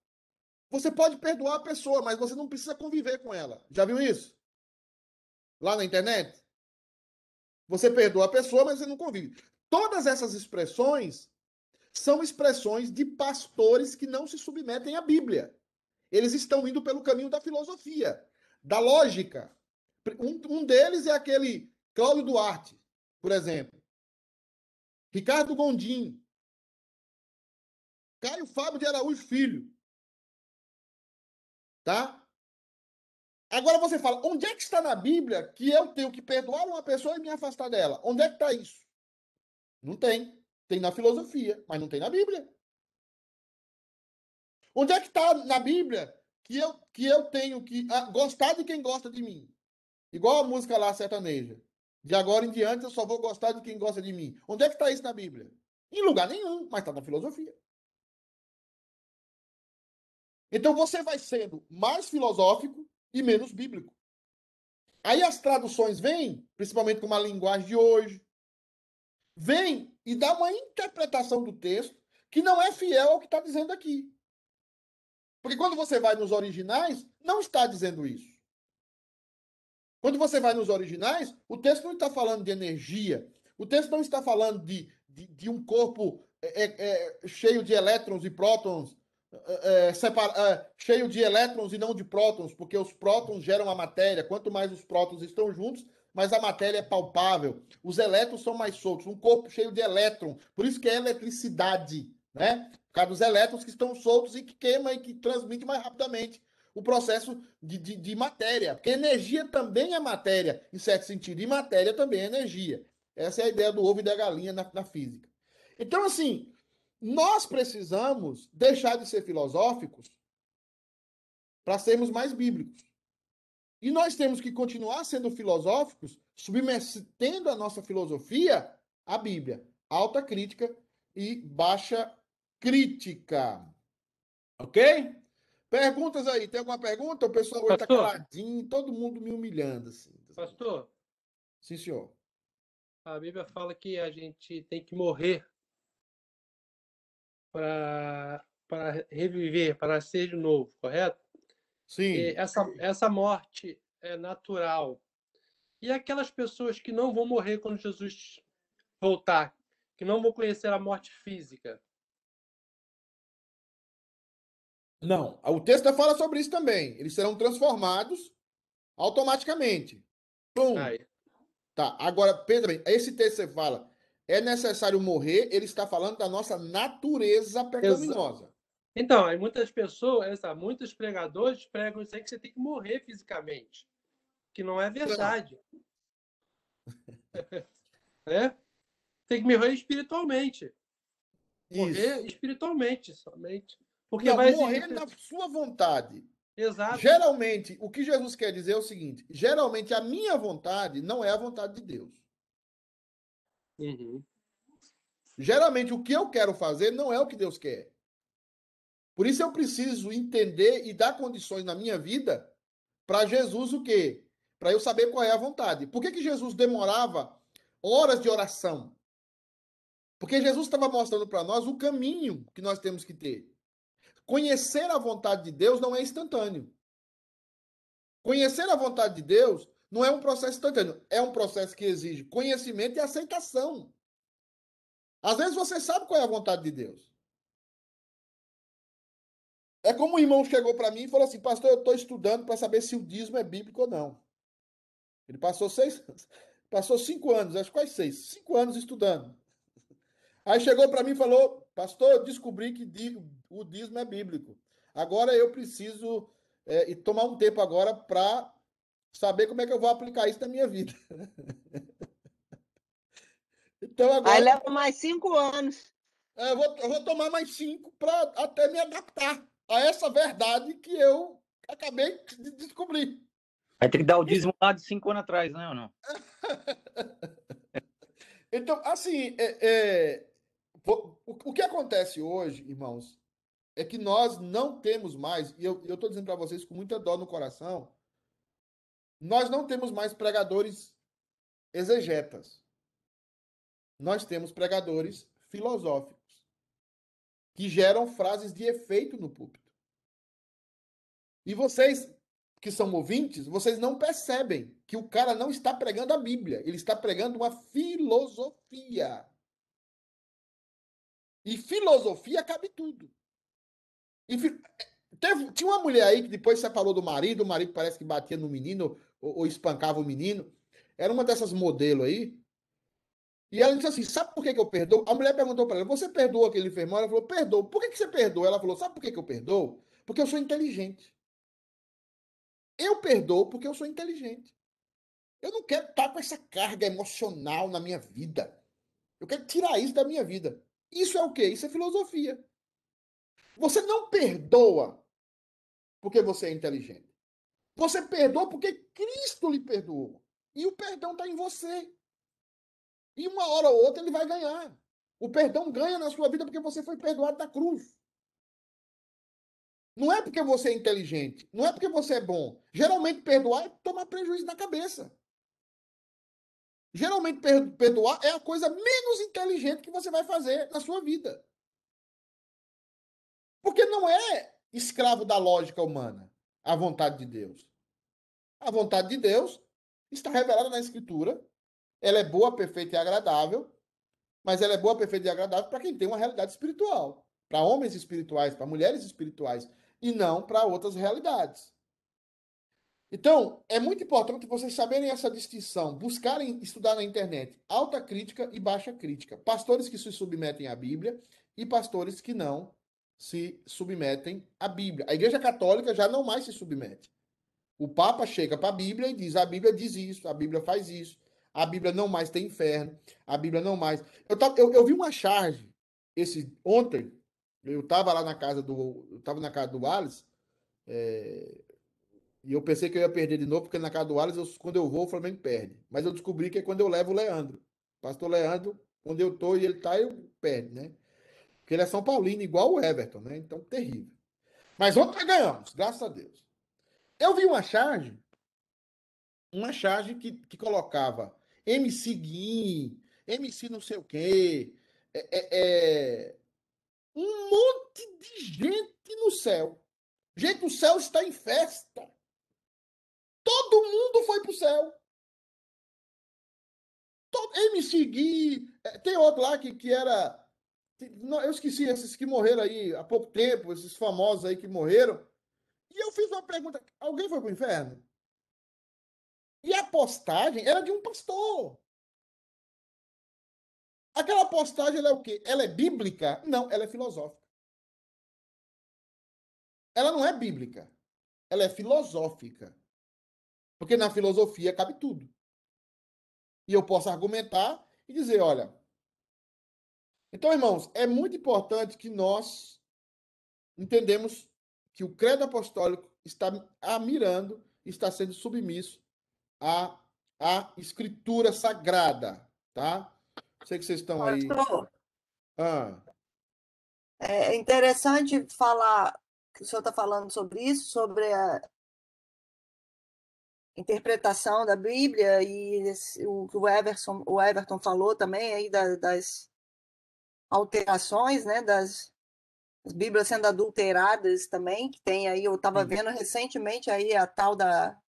Você pode perdoar a pessoa, mas você não precisa conviver com ela. Já viu isso? Lá na internet? Você perdoa a pessoa, mas você não convive. Todas essas expressões são expressões de pastores que não se submetem à Bíblia. Eles estão indo pelo caminho da filosofia, da lógica. Um deles é aquele Cláudio Duarte, por exemplo. Ricardo Gondim. Caio Fábio de Araújo Filho. Tá? Agora você fala, onde é que está na Bíblia que eu tenho que perdoar uma pessoa e me afastar dela? Onde é que está isso? Não tem. Tem na filosofia, mas não tem na Bíblia. Onde é que está na Bíblia que eu tenho que gostar de quem gosta de mim? Igual a música lá sertaneja. De agora em diante eu só vou gostar de quem gosta de mim. Onde é que está isso na Bíblia? Em lugar nenhum, mas está na filosofia. Então você vai sendo mais filosófico e menos bíblico. Aí as traduções vêm, principalmente com uma linguagem de hoje, vem e dá uma interpretação do texto que não é fiel ao que está dizendo aqui. Porque quando você vai nos originais, não está dizendo isso. Quando você vai nos originais, o texto não está falando de energia, o texto não está falando de um corpo cheio de elétrons e prótons, cheio de elétrons e não de prótons, porque os prótons geram a matéria. Quanto mais os prótons estão juntos, mais a matéria é palpável. Os elétrons são mais soltos. Um corpo cheio de elétrons. Por isso que é eletricidade, né? Por causa dos elétrons que estão soltos e que queima e que transmite mais rapidamente o processo de matéria. Porque energia também é matéria, em certo sentido. E matéria também é energia. Essa é a ideia do ovo e da galinha na física. Então, assim, nós precisamos deixar de ser filosóficos para sermos mais bíblicos. E nós temos que continuar sendo filosóficos, submetendo a nossa filosofia à Bíblia. Alta crítica e baixa crítica. Ok? Perguntas aí. Tem alguma pergunta? O pessoal hoje está caladinho, todo mundo me humilhando. Assim. Pastor? Sim, senhor. A Bíblia fala que a gente tem que morrer para reviver, para ser de novo, correto? Sim. E essa morte é natural. E aquelas pessoas que não vão morrer quando Jesus voltar, que não vão conhecer a morte física? Não, o texto fala sobre isso também. Eles serão transformados automaticamente. Pum. Aí. Tá, agora, Pedro, esse texto que você fala, é necessário morrer, ele está falando da nossa natureza pecaminosa. Então, aí muitas pessoas, muitos pregadores pregam isso aí que você tem que morrer fisicamente, que não é verdade. Tem que morrer espiritualmente. Morrer espiritualmente somente. Porque não, vai morrer na sua vontade. Exato. Geralmente, o que Jesus quer dizer é o seguinte: geralmente a minha vontade não é a vontade de Deus. Uhum. Geralmente o que eu quero fazer não é o que Deus quer. Por isso eu preciso entender e dar condições na minha vida para Jesus o quê? Para eu saber qual é a vontade. Por que que Jesus demorava horas de oração? Porque Jesus estava mostrando para nós o caminho que nós temos que ter. Conhecer a vontade de Deus não é instantâneo. Conhecer a vontade de Deus não é um processo instantâneo. É um processo que exige conhecimento e aceitação. Às vezes você sabe qual é a vontade de Deus. É como um irmão chegou para mim e falou assim, pastor, eu estou estudando para saber se o dízimo é bíblico ou não. Ele passou 5 anos, acho que quase 6, 5 anos estudando. Aí chegou para mim e falou, pastor, eu descobri que o dízimo é bíblico. Agora eu preciso tomar um tempo agora para saber como é que eu vou aplicar isso na minha vida. Então agora... Aí leva mais 5 anos. Eu vou tomar mais 5 para até me adaptar a essa verdade que eu acabei de descobrir. Vai ter que dar o dízimo lá de 5 anos atrás, né, ou não? Então, assim, o que acontece hoje, irmãos, é que nós não temos mais, e eu estou dizendo para vocês com muita dor no coração, nós não temos mais pregadores exegetas. Nós temos pregadores filosóficos, que geram frases de efeito no púlpito. E vocês que são ouvintes, vocês não percebem que o cara não está pregando a Bíblia, ele está pregando uma filosofia. E filosofia cabe tudo. Tinha uma mulher aí que depois separou do marido, o marido parece que batia no menino ou espancava o menino. Era uma dessas modelos aí. E ela disse assim, sabe por que eu perdoo? A mulher perguntou para ela, você perdoa aquele enfermão? Ela falou, perdoo. Por que você perdoa? Ela falou, sabe por que eu perdoo? Porque eu sou inteligente. Eu perdoo porque eu sou inteligente. Eu não quero estar com essa carga emocional na minha vida. Eu quero tirar isso da minha vida. Isso é o quê? Isso é filosofia. Você não perdoa porque você é inteligente. Você perdoa porque Cristo lhe perdoou. E o perdão está em você. E uma hora ou outra ele vai ganhar. O perdão ganha na sua vida porque você foi perdoado da cruz. Não é porque você é inteligente. Não é porque você é bom. Geralmente perdoar é tomar prejuízo na cabeça. Geralmente perdoar é a coisa menos inteligente que você vai fazer na sua vida. Porque não é escravo da lógica humana a vontade de Deus. A vontade de Deus está revelada na Escritura. Ela é boa, perfeita e agradável, mas ela é boa, perfeita e agradável para quem tem uma realidade espiritual. Para homens espirituais, para mulheres espirituais, e não para outras realidades. Então, é muito importante vocês saberem essa distinção, buscarem estudar na internet alta crítica e baixa crítica. Pastores que se submetem à Bíblia e pastores que não se submetem à Bíblia. A Igreja Católica já não mais se submete. O Papa chega para a Bíblia e diz, a Bíblia diz isso, a Bíblia faz isso, a Bíblia não mais tem inferno, a Bíblia não mais... Eu vi uma charge ontem, eu estava lá na casa do Wallace, e eu pensei que eu ia perder de novo, porque na casa do Wallace, quando eu vou, o Flamengo perde. Mas eu descobri que é quando eu levo o Leandro. Pastor Leandro, quando eu tô e ele tá, eu perde, né? Porque ele é São Paulino, igual o Everton, né? Então, terrível. Mas ontem nós ganhamos, graças a Deus. Eu vi uma charge que colocava MC Guim, MC não sei o quê, um monte de gente no céu. Gente, o céu está em festa. Todo mundo foi pro céu. MC Gui, tem outro lá que era... Eu esqueci esses que morreram aí há pouco tempo, esses famosos aí que morreram. E eu fiz uma pergunta, alguém foi pro inferno? E a postagem era de um pastor. Aquela postagem ela é o quê? Ela é bíblica? Não, ela é filosófica. Ela não é bíblica. Ela é filosófica. Porque na filosofia cabe tudo. E eu posso argumentar e dizer, olha... Então, irmãos, é muito importante que nós entendemos que o credo apostólico está mirando, está sendo submisso à escritura sagrada, tá? Sei que vocês estão aí. Pastor, É interessante falar que o senhor está falando sobre isso, sobre a interpretação da Bíblia e o que o Everton falou também aí das alterações, né, das Bíblias sendo adulteradas também, que tem aí, eu estava vendo recentemente aí a tal da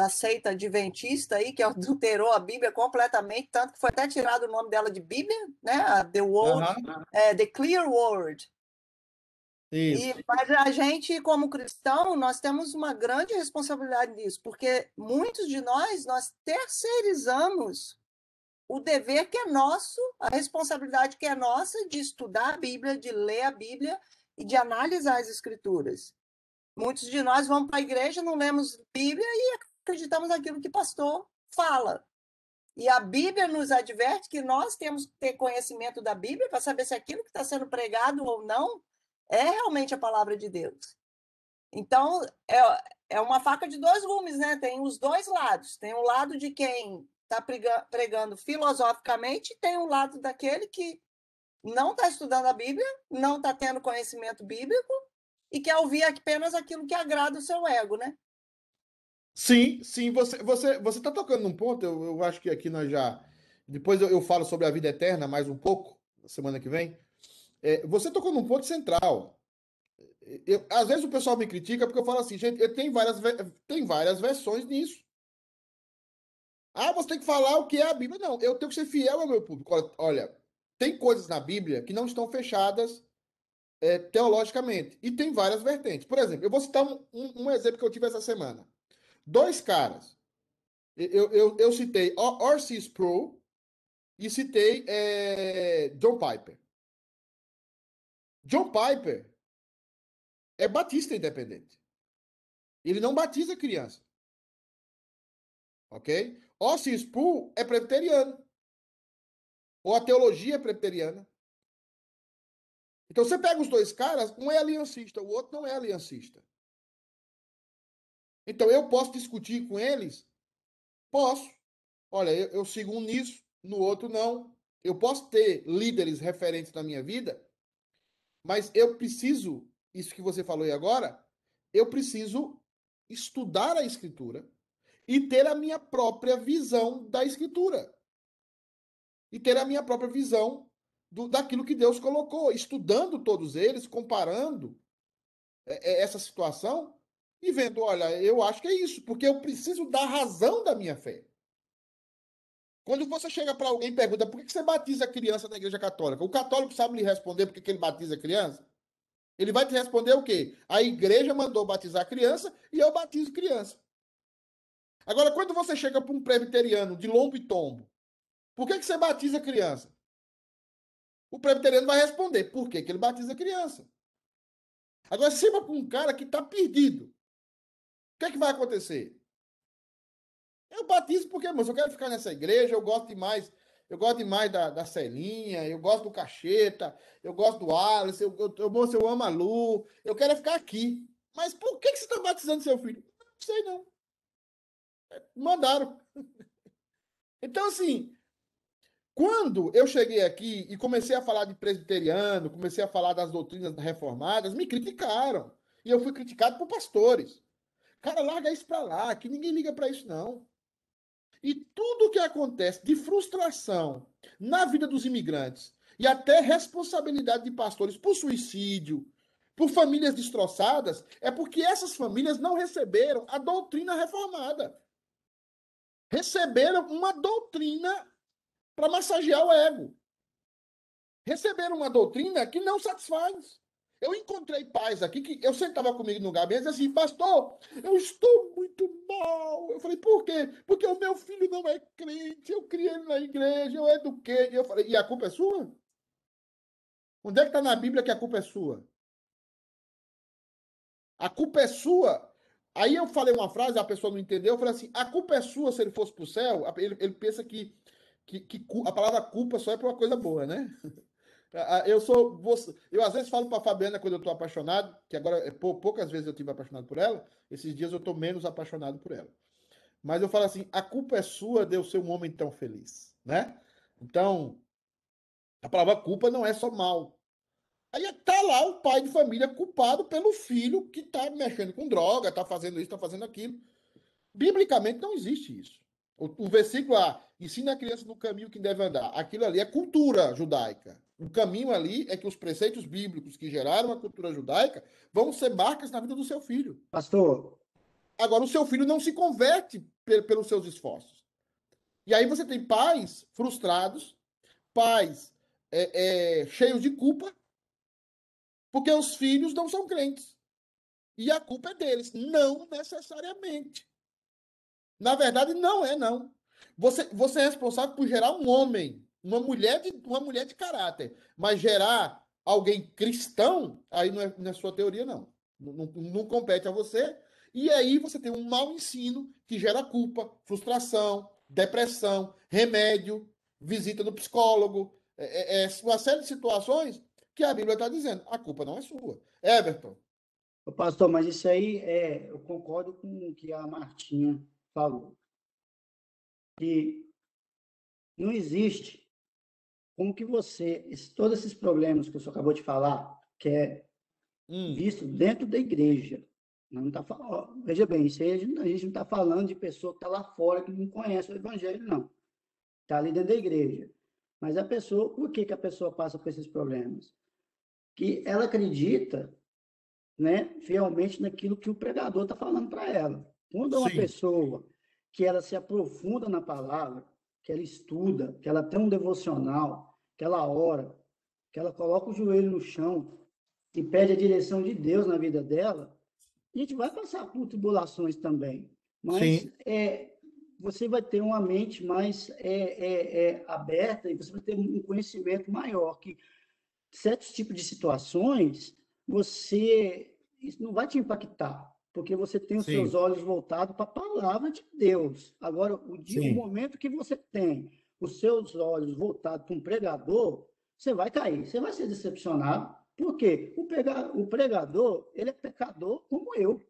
seita adventista aí, que adulterou a Bíblia completamente, tanto que foi até tirado o nome dela de Bíblia, né, a The Word, The Clear Word. Mas a gente, como cristão, nós temos uma grande responsabilidade nisso, porque muitos de nós terceirizamos o dever que é nosso, a responsabilidade que é nossa de estudar a Bíblia, de ler a Bíblia e de analisar as Escrituras. Muitos de nós vamos para a igreja, não lemos Bíblia e acreditamos naquilo que o pastor fala. E a Bíblia nos adverte que nós temos que ter conhecimento da Bíblia para saber se aquilo que está sendo pregado ou não é realmente a palavra de Deus. Então, é uma faca de dois gumes, né? Tem os dois lados. Tem o lado de quem está pregando filosoficamente e tem o lado daquele que não está estudando a Bíblia, não está tendo conhecimento bíblico e quer ouvir apenas aquilo que agrada o seu ego, né? Sim, você está tocando num ponto, eu acho que aqui nós já... Depois eu falo sobre a vida eterna mais um pouco, na semana que vem. Você tocou num ponto central. Às vezes o pessoal me critica porque eu falo assim, gente, tem várias versões nisso. Ah, você tem que falar o que é a Bíblia. Não, eu tenho que ser fiel ao meu público. Olha, tem coisas na Bíblia que não estão fechadas teologicamente. E tem várias vertentes. Por exemplo, eu vou citar um exemplo que eu tive essa semana. Dois caras. Eu citei R.C. Sproul e citei John Piper. John Piper é batista independente. Ele não batiza criança. Ok? R.C. Sproul é presbiteriano. Ou a teologia é presbiteriana. Então você pega os dois caras, um é aliancista, o outro não é aliancista. Então eu posso discutir com eles? Posso. Olha, eu sigo um nisso, no outro não. Eu posso ter líderes referentes na minha vida, mas eu preciso, isso que você falou aí agora, eu preciso estudar a Escritura e ter a minha própria visão da Escritura. E ter a minha própria visão daquilo que Deus colocou, estudando todos eles, comparando essa situação e vendo, olha, eu acho que é isso, porque eu preciso da razão da minha fé. Quando você chega para alguém e pergunta por que você batiza a criança na igreja católica, o católico sabe lhe responder por que ele batiza a criança? Ele vai te responder o quê? A igreja mandou batizar a criança e eu batizo criança. Agora, quando você chega para um presbiteriano de lombo e tombo, por que você batiza a criança? O presbiteriano vai responder por que ele batiza a criança. Agora, se chega para um cara que está perdido, o que vai acontecer? Eu batizo porque, moço, eu quero ficar nessa igreja, eu gosto demais da Celinha, eu gosto do Cacheta, eu gosto do Alice, moço, eu amo a Lu, eu quero ficar aqui. Mas por que você está batizando seu filho? Não sei, não. Mandaram. Então, assim, quando eu cheguei aqui e comecei a falar de presbiteriano, comecei a falar das doutrinas reformadas, me criticaram. E eu fui criticado por pastores. Cara, larga isso para lá, que ninguém liga para isso, não. E tudo o que acontece de frustração na vida dos imigrantes e até responsabilidade de pastores por suicídio, por famílias destroçadas, é porque essas famílias não receberam a doutrina reformada. Receberam uma doutrina para massagear o ego. Receberam uma doutrina que não satisfaz. Eu encontrei pais aqui que eu sentava comigo no gabinete e dizia assim, pastor, eu estou muito mal. Eu falei, por quê? Porque o meu filho não é crente, eu criei ele na igreja, eu eduquei. Eu falei, e a culpa é sua? Onde é que está na Bíblia que a culpa é sua? A culpa é sua. Aí eu falei uma frase, a pessoa não entendeu, eu falei assim, a culpa é sua se ele fosse para o céu? Ele pensa que a palavra culpa só é para uma coisa boa, né? Eu às vezes falo para a Fabiana quando eu estou apaixonado, que agora poucas vezes eu tive apaixonado por ela, esses dias eu estou menos apaixonado por ela. Mas eu falo assim, a culpa é sua de eu ser um homem tão feliz, né? Então, a palavra culpa não é só mal. Aí tá lá o pai de família culpado pelo filho que tá mexendo com droga, tá fazendo isso, tá fazendo aquilo. Biblicamente não existe isso. O versículo ensina a criança no caminho que deve andar. Aquilo ali é cultura judaica. O caminho ali é que os preceitos bíblicos que geraram a cultura judaica vão ser marcas na vida do seu filho. Pastor, Agora, o seu filho não se converte pelos seus esforços. E aí você tem pais frustrados, pais cheios de culpa, porque os filhos não são crentes. E a culpa é deles. Não necessariamente. Na verdade, não é, não. Você é responsável por gerar um homem, uma mulher de caráter. Mas gerar alguém cristão, aí não é sua teoria, não. Não compete a você. E aí você tem um mau ensino que gera culpa, frustração, depressão, remédio, visita no psicólogo. Uma série de situações que a Bíblia está dizendo. A culpa não é sua. Everton. pastor, mas isso aí eu concordo com o que a Martinha falou. Que não existe como que todos esses problemas que o senhor acabou de falar, que é visto dentro da igreja. Não tá, veja bem, isso aí a gente não está falando de pessoa que está lá fora, que não conhece o evangelho, não. Está ali dentro da igreja. Mas a pessoa, por que a pessoa passa por esses problemas? Que ela acredita, né, fielmente naquilo que o pregador está falando para ela. Quando é uma pessoa que ela se aprofunda na palavra, que ela estuda, que ela tem um devocional, que ela ora, que ela coloca o joelho no chão e pede a direção de Deus na vida dela, a gente vai passar por tribulações também. Mas você vai ter uma mente mais aberta e você vai ter um conhecimento maior, que certos tipos de situações, isso não vai te impactar, porque você tem os seus olhos voltados para a palavra de Deus. Agora, o momento que você tem os seus olhos voltados para um pregador, você vai cair, você vai ser decepcionado. Por quê? O pregador, ele é pecador como eu.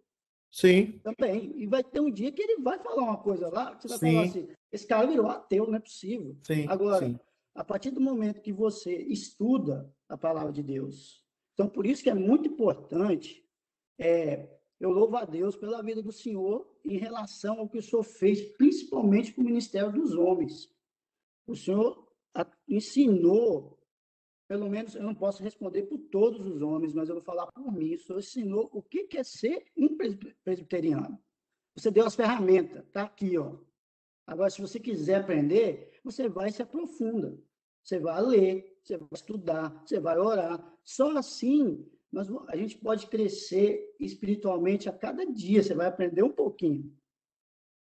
Sim. Também. E vai ter um dia que ele vai falar uma coisa lá, que você vai falar assim, esse cara virou ateu, não é possível. Agora, a partir do momento que você estuda a palavra de Deus, então por isso que é muito importante, eu louvo a Deus pela vida do senhor em relação ao que o senhor fez, principalmente com o Ministério dos Homens. O senhor ensinou, pelo menos eu não posso responder por todos os homens, mas eu vou falar por mim, o senhor ensinou o que é ser um presbiteriano. Você deu as ferramentas, está aqui, ó. Agora, se você quiser aprender, você vai e se aprofunda. Você vai ler, você vai estudar, você vai orar. Só assim a gente pode crescer espiritualmente a cada dia. Você vai aprender um pouquinho.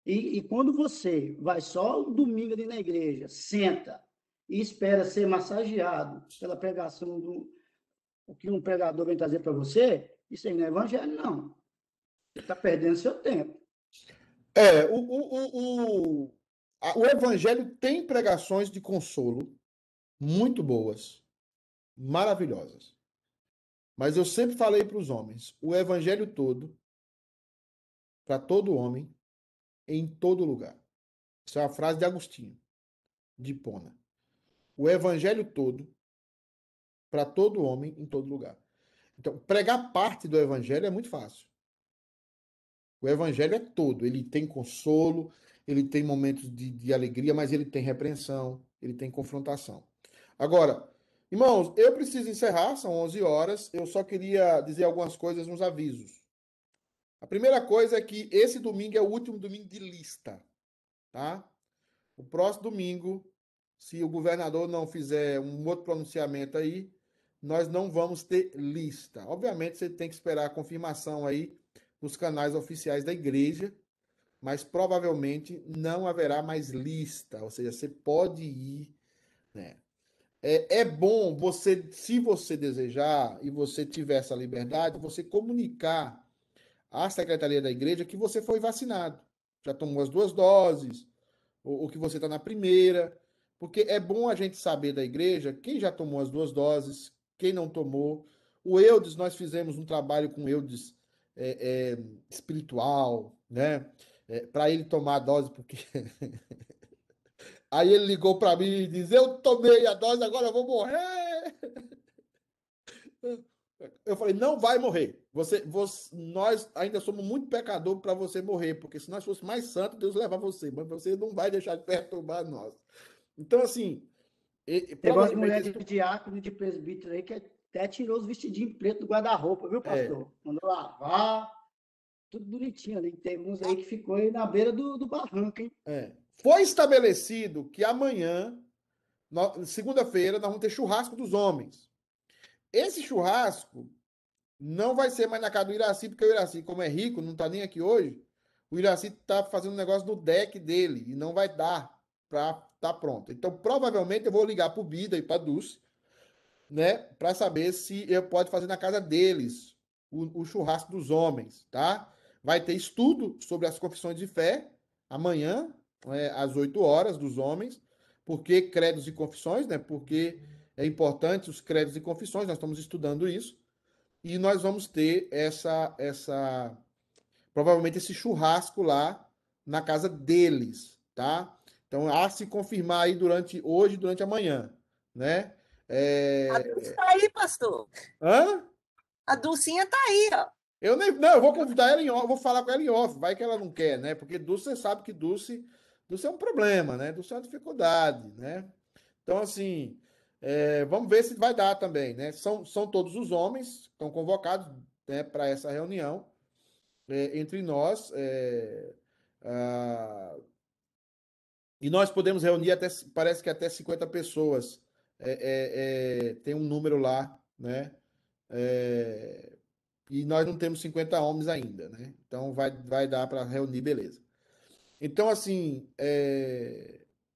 E quando você vai só o domingo ali na igreja, senta e espera ser massageado pela pregação o que um pregador vem trazer para você, isso aí não é evangelho, não. Você está perdendo seu tempo. O evangelho tem pregações de consolo muito boas, maravilhosas. Mas eu sempre falei para os homens, o evangelho todo, para todo homem, em todo lugar. Isso é uma frase de Agostinho, de Hipona. O evangelho todo, para todo homem, em todo lugar. Então, pregar parte do evangelho é muito fácil. O evangelho é todo. Ele tem consolo, ele tem momentos de alegria, mas ele tem repreensão, ele tem confrontação. Agora, irmãos, eu preciso encerrar, são 11 horas. Eu só queria dizer algumas coisas nos avisos. A primeira coisa é que esse domingo é o último domingo de lista, tá? O próximo domingo, se o governador não fizer um outro pronunciamento aí, nós não vamos ter lista. Obviamente, você tem que esperar a confirmação aí nos canais oficiais da igreja, mas provavelmente não haverá mais lista, ou seja, você pode ir, né? É bom você, se você desejar e você tiver essa liberdade, você comunicar à secretaria da igreja que você foi vacinado, já tomou as 2 doses, ou que você está na primeira, porque é bom a gente saber da igreja quem já tomou as 2 doses, quem não tomou. O Eudes, nós fizemos um trabalho com o Eudes espiritual, né? Para ele tomar a dose, porque aí ele ligou para mim e disse: eu tomei a dose, agora eu vou morrer. Eu falei, não vai morrer. Nós ainda somos muito pecadores para você morrer, porque se nós fôssemos mais santos, Deus leva você, mas você não vai deixar de perturbar nós. Então, assim, Tem umas provavelmente mulheres de diácono, de presbítero aí, que até tirou os vestidinhos pretos do guarda-roupa, viu, pastor? Mandou lavar, tudo bonitinho ali. Tem uns aí que ficou aí na beira do barranco, hein? foi estabelecido que amanhã, segunda-feira, nós vamos ter churrasco dos homens. Esse churrasco não vai ser mais na casa do Iraci, porque o Iraci, como é rico, não está nem aqui hoje, o Iraci está fazendo um negócio no deck dele e não vai dar para estar pronto. Então, provavelmente, eu vou ligar para o Bida e para a Dulce, né, para saber se eu pode fazer na casa deles o churrasco dos homens, tá? Vai ter estudo sobre as confissões de fé amanhã, às 8 horas, dos homens. Por que credos e confissões, né? Porque é importante os credos e confissões, nós estamos estudando isso. E nós vamos ter provavelmente esse churrasco lá na casa deles, tá? Então, há se confirmar aí durante amanhã, né? A Dulce tá aí, pastor. Hã? A Dulcinha tá aí, ó. Eu vou convidar ela em off, vou falar com ela em off, vai que ela não quer, né? Porque Dulce, você sabe que Dulce é um problema, né? Dulce é uma dificuldade, né? Então, assim, vamos ver se vai dar também, né? São todos os homens que estão convocados, né, para essa reunião entre nós. E nós podemos reunir parece que até 50 pessoas. Tem um número lá, né? E nós não temos 50 homens ainda, né? Então vai dar para reunir, beleza. Então, assim,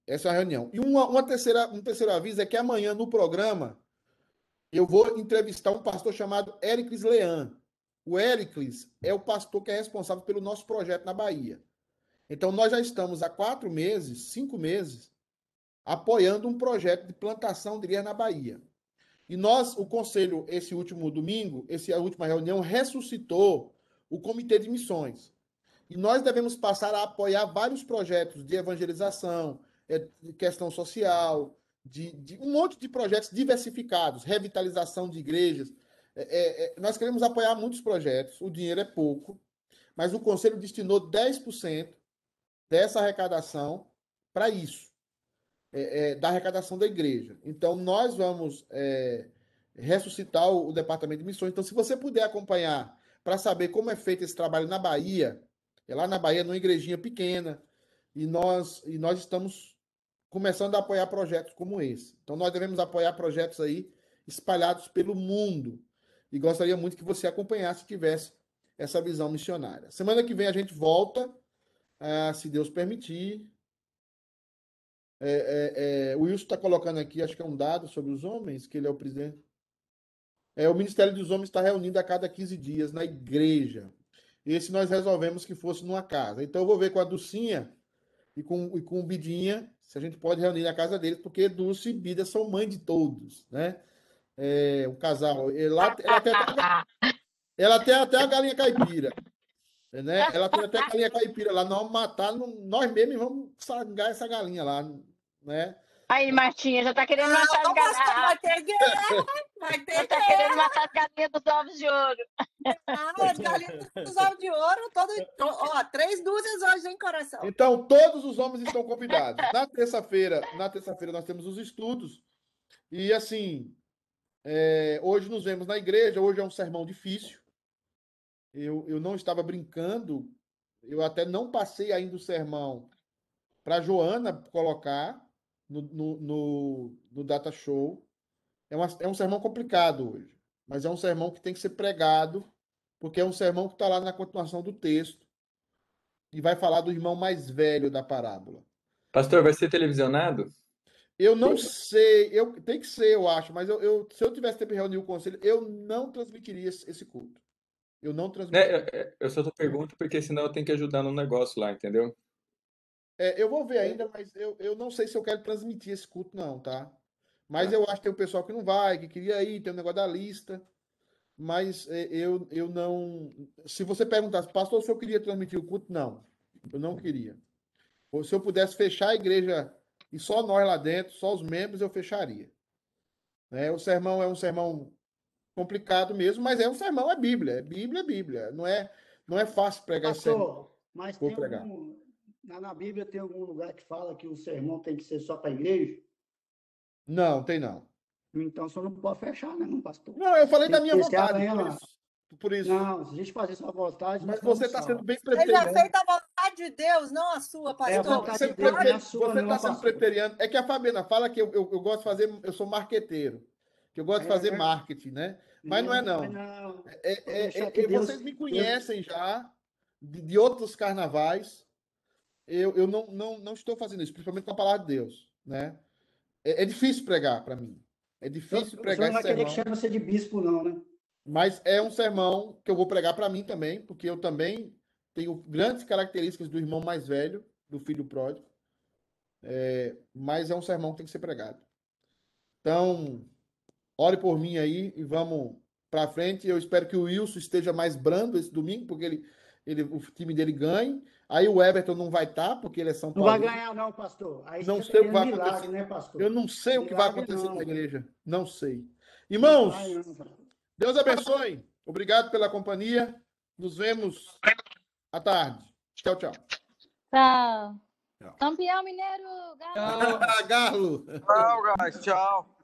essa é a reunião. E um terceiro aviso é que amanhã no programa eu vou entrevistar um pastor chamado Éricles Leão. O Éricles é o pastor que é responsável pelo nosso projeto na Bahia. Então, nós já estamos há 4 meses, 5 meses, apoiando um projeto de plantação de igreja na Bahia. E o conselho, esse último domingo, a última reunião, ressuscitou o Comitê de Missões. E nós devemos passar a apoiar vários projetos de evangelização, de questão social, de um monte de projetos diversificados, revitalização de igrejas. Nós queremos apoiar muitos projetos, o dinheiro é pouco, mas o Conselho destinou 10% dessa arrecadação para isso, da arrecadação da igreja. Então, nós vamos ressuscitar o Departamento de Missões. Então, se você puder acompanhar para saber como é feito esse trabalho na Bahia, lá na Bahia, numa igrejinha pequena, e nós estamos começando a apoiar projetos como esse. Então, nós devemos apoiar projetos aí espalhados pelo mundo. E gostaria muito que você acompanhasse, tivesse essa visão missionária. Semana que vem a gente volta, se Deus permitir. O Wilson está colocando aqui, acho que é um dado sobre os homens, que ele é o presidente. O Ministério dos Homens está reunindo a cada 15 dias na igreja. Esse nós resolvemos que fosse numa casa. Então eu vou ver com a Dulcinha e com o Bidinha se a gente pode reunir na casa deles, porque Dulce e Bida são mãe de todos, né? O casal. Ela tem até a galinha caipira, né? Ela tem até a galinha caipira lá. Nós vamos matar, nós mesmos vamos sangar essa galinha lá, né? Aí, Martinha, já tá querendo matar as galinhas. Vai ter guerra, vai ter já tá querendo matar as galinhas dos ovos de ouro. As galinhas dos ovos de ouro, ó, 3 dúzias hoje, hein, coração? Então, todos os homens estão convidados. Na terça-feira nós temos os estudos. E, assim, hoje nos vemos na igreja. Hoje é um sermão difícil. Eu não estava brincando. Eu até não passei ainda o sermão para Joana colocar no Data Show. É um sermão complicado hoje, mas é um sermão que tem que ser pregado, porque é um sermão que está lá na continuação do texto e vai falar do irmão mais velho da parábola. Pastor, vai ser televisionado? Eu não sei, tem que ser, eu acho, mas se eu tivesse tempo de reunir o conselho, eu não transmitiria esse culto. Eu não transmitiria. Eu só pergunto porque senão eu tenho que ajudar no negócio lá, entendeu? Eu vou ver ainda, mas eu não sei se eu quero transmitir esse culto, não, tá? Mas eu acho que tem um pessoal que não vai, que queria ir, tem um negócio da lista. Mas eu não. Se você perguntasse, pastor, se eu queria transmitir o culto, não. Eu não queria. Ou se eu pudesse fechar a igreja e só nós lá dentro, só os membros, eu fecharia. O sermão é um sermão complicado mesmo, mas é um sermão, é Bíblia. É Bíblia, é Bíblia. Não é fácil pregar esse sermão. Pastor, mas Vou tem pregar. na Bíblia tem algum lugar que fala que o sermão tem que ser só para a igreja? Não, tem não. Então, o senhor não pode fechar, né, não, pastor? Não, eu falei Tem da que minha ter esse vontade, amanhã por lá. isso. Por isso. Não, se a gente fazer sua vontade, Mas nós você estamos está sendo salvos. bem Seja preteriano. feita a vontade de Deus, não a sua, É a pastor. vontade Você de Deus, não é a sua, está não, sendo pastor. preteriano. É que a Fabiana fala que eu gosto de fazer, eu sou marqueteiro, que eu gosto de fazer marketing, né? Mas não é não. Não, vou deixar que Vocês me conhecem já de outros carnavais. Eu não estou fazendo isso, principalmente com a palavra de Deus, né? É difícil pregar para mim. É difícil O senhor pregar não vai esse querer que sermão. chame você de bispo, não, né? Mas é um sermão que eu vou pregar para mim também, porque eu também tenho grandes características do irmão mais velho, do filho pródigo. Mas é um sermão que tem que ser pregado. Então, ore por mim aí e vamos para frente. Eu espero que o Wilson esteja mais brando esse domingo, porque o time dele ganhe. Aí o Everton não vai estar, porque ele é São Não Paulo. vai ganhar, não, pastor. Aí Não você sei o que querendo vai milagre, acontecer. né, pastor? Eu não sei o que vai Milagre, acontecer não. na igreja. Não sei. Não Irmãos, vai, não, pastor. Deus abençoe. Obrigado pela companhia. Nos vemos à tarde. Tchau, tchau. Tchau. Tchau. Campeão mineiro, Galo. Galo. Tchau, guys. Tchau.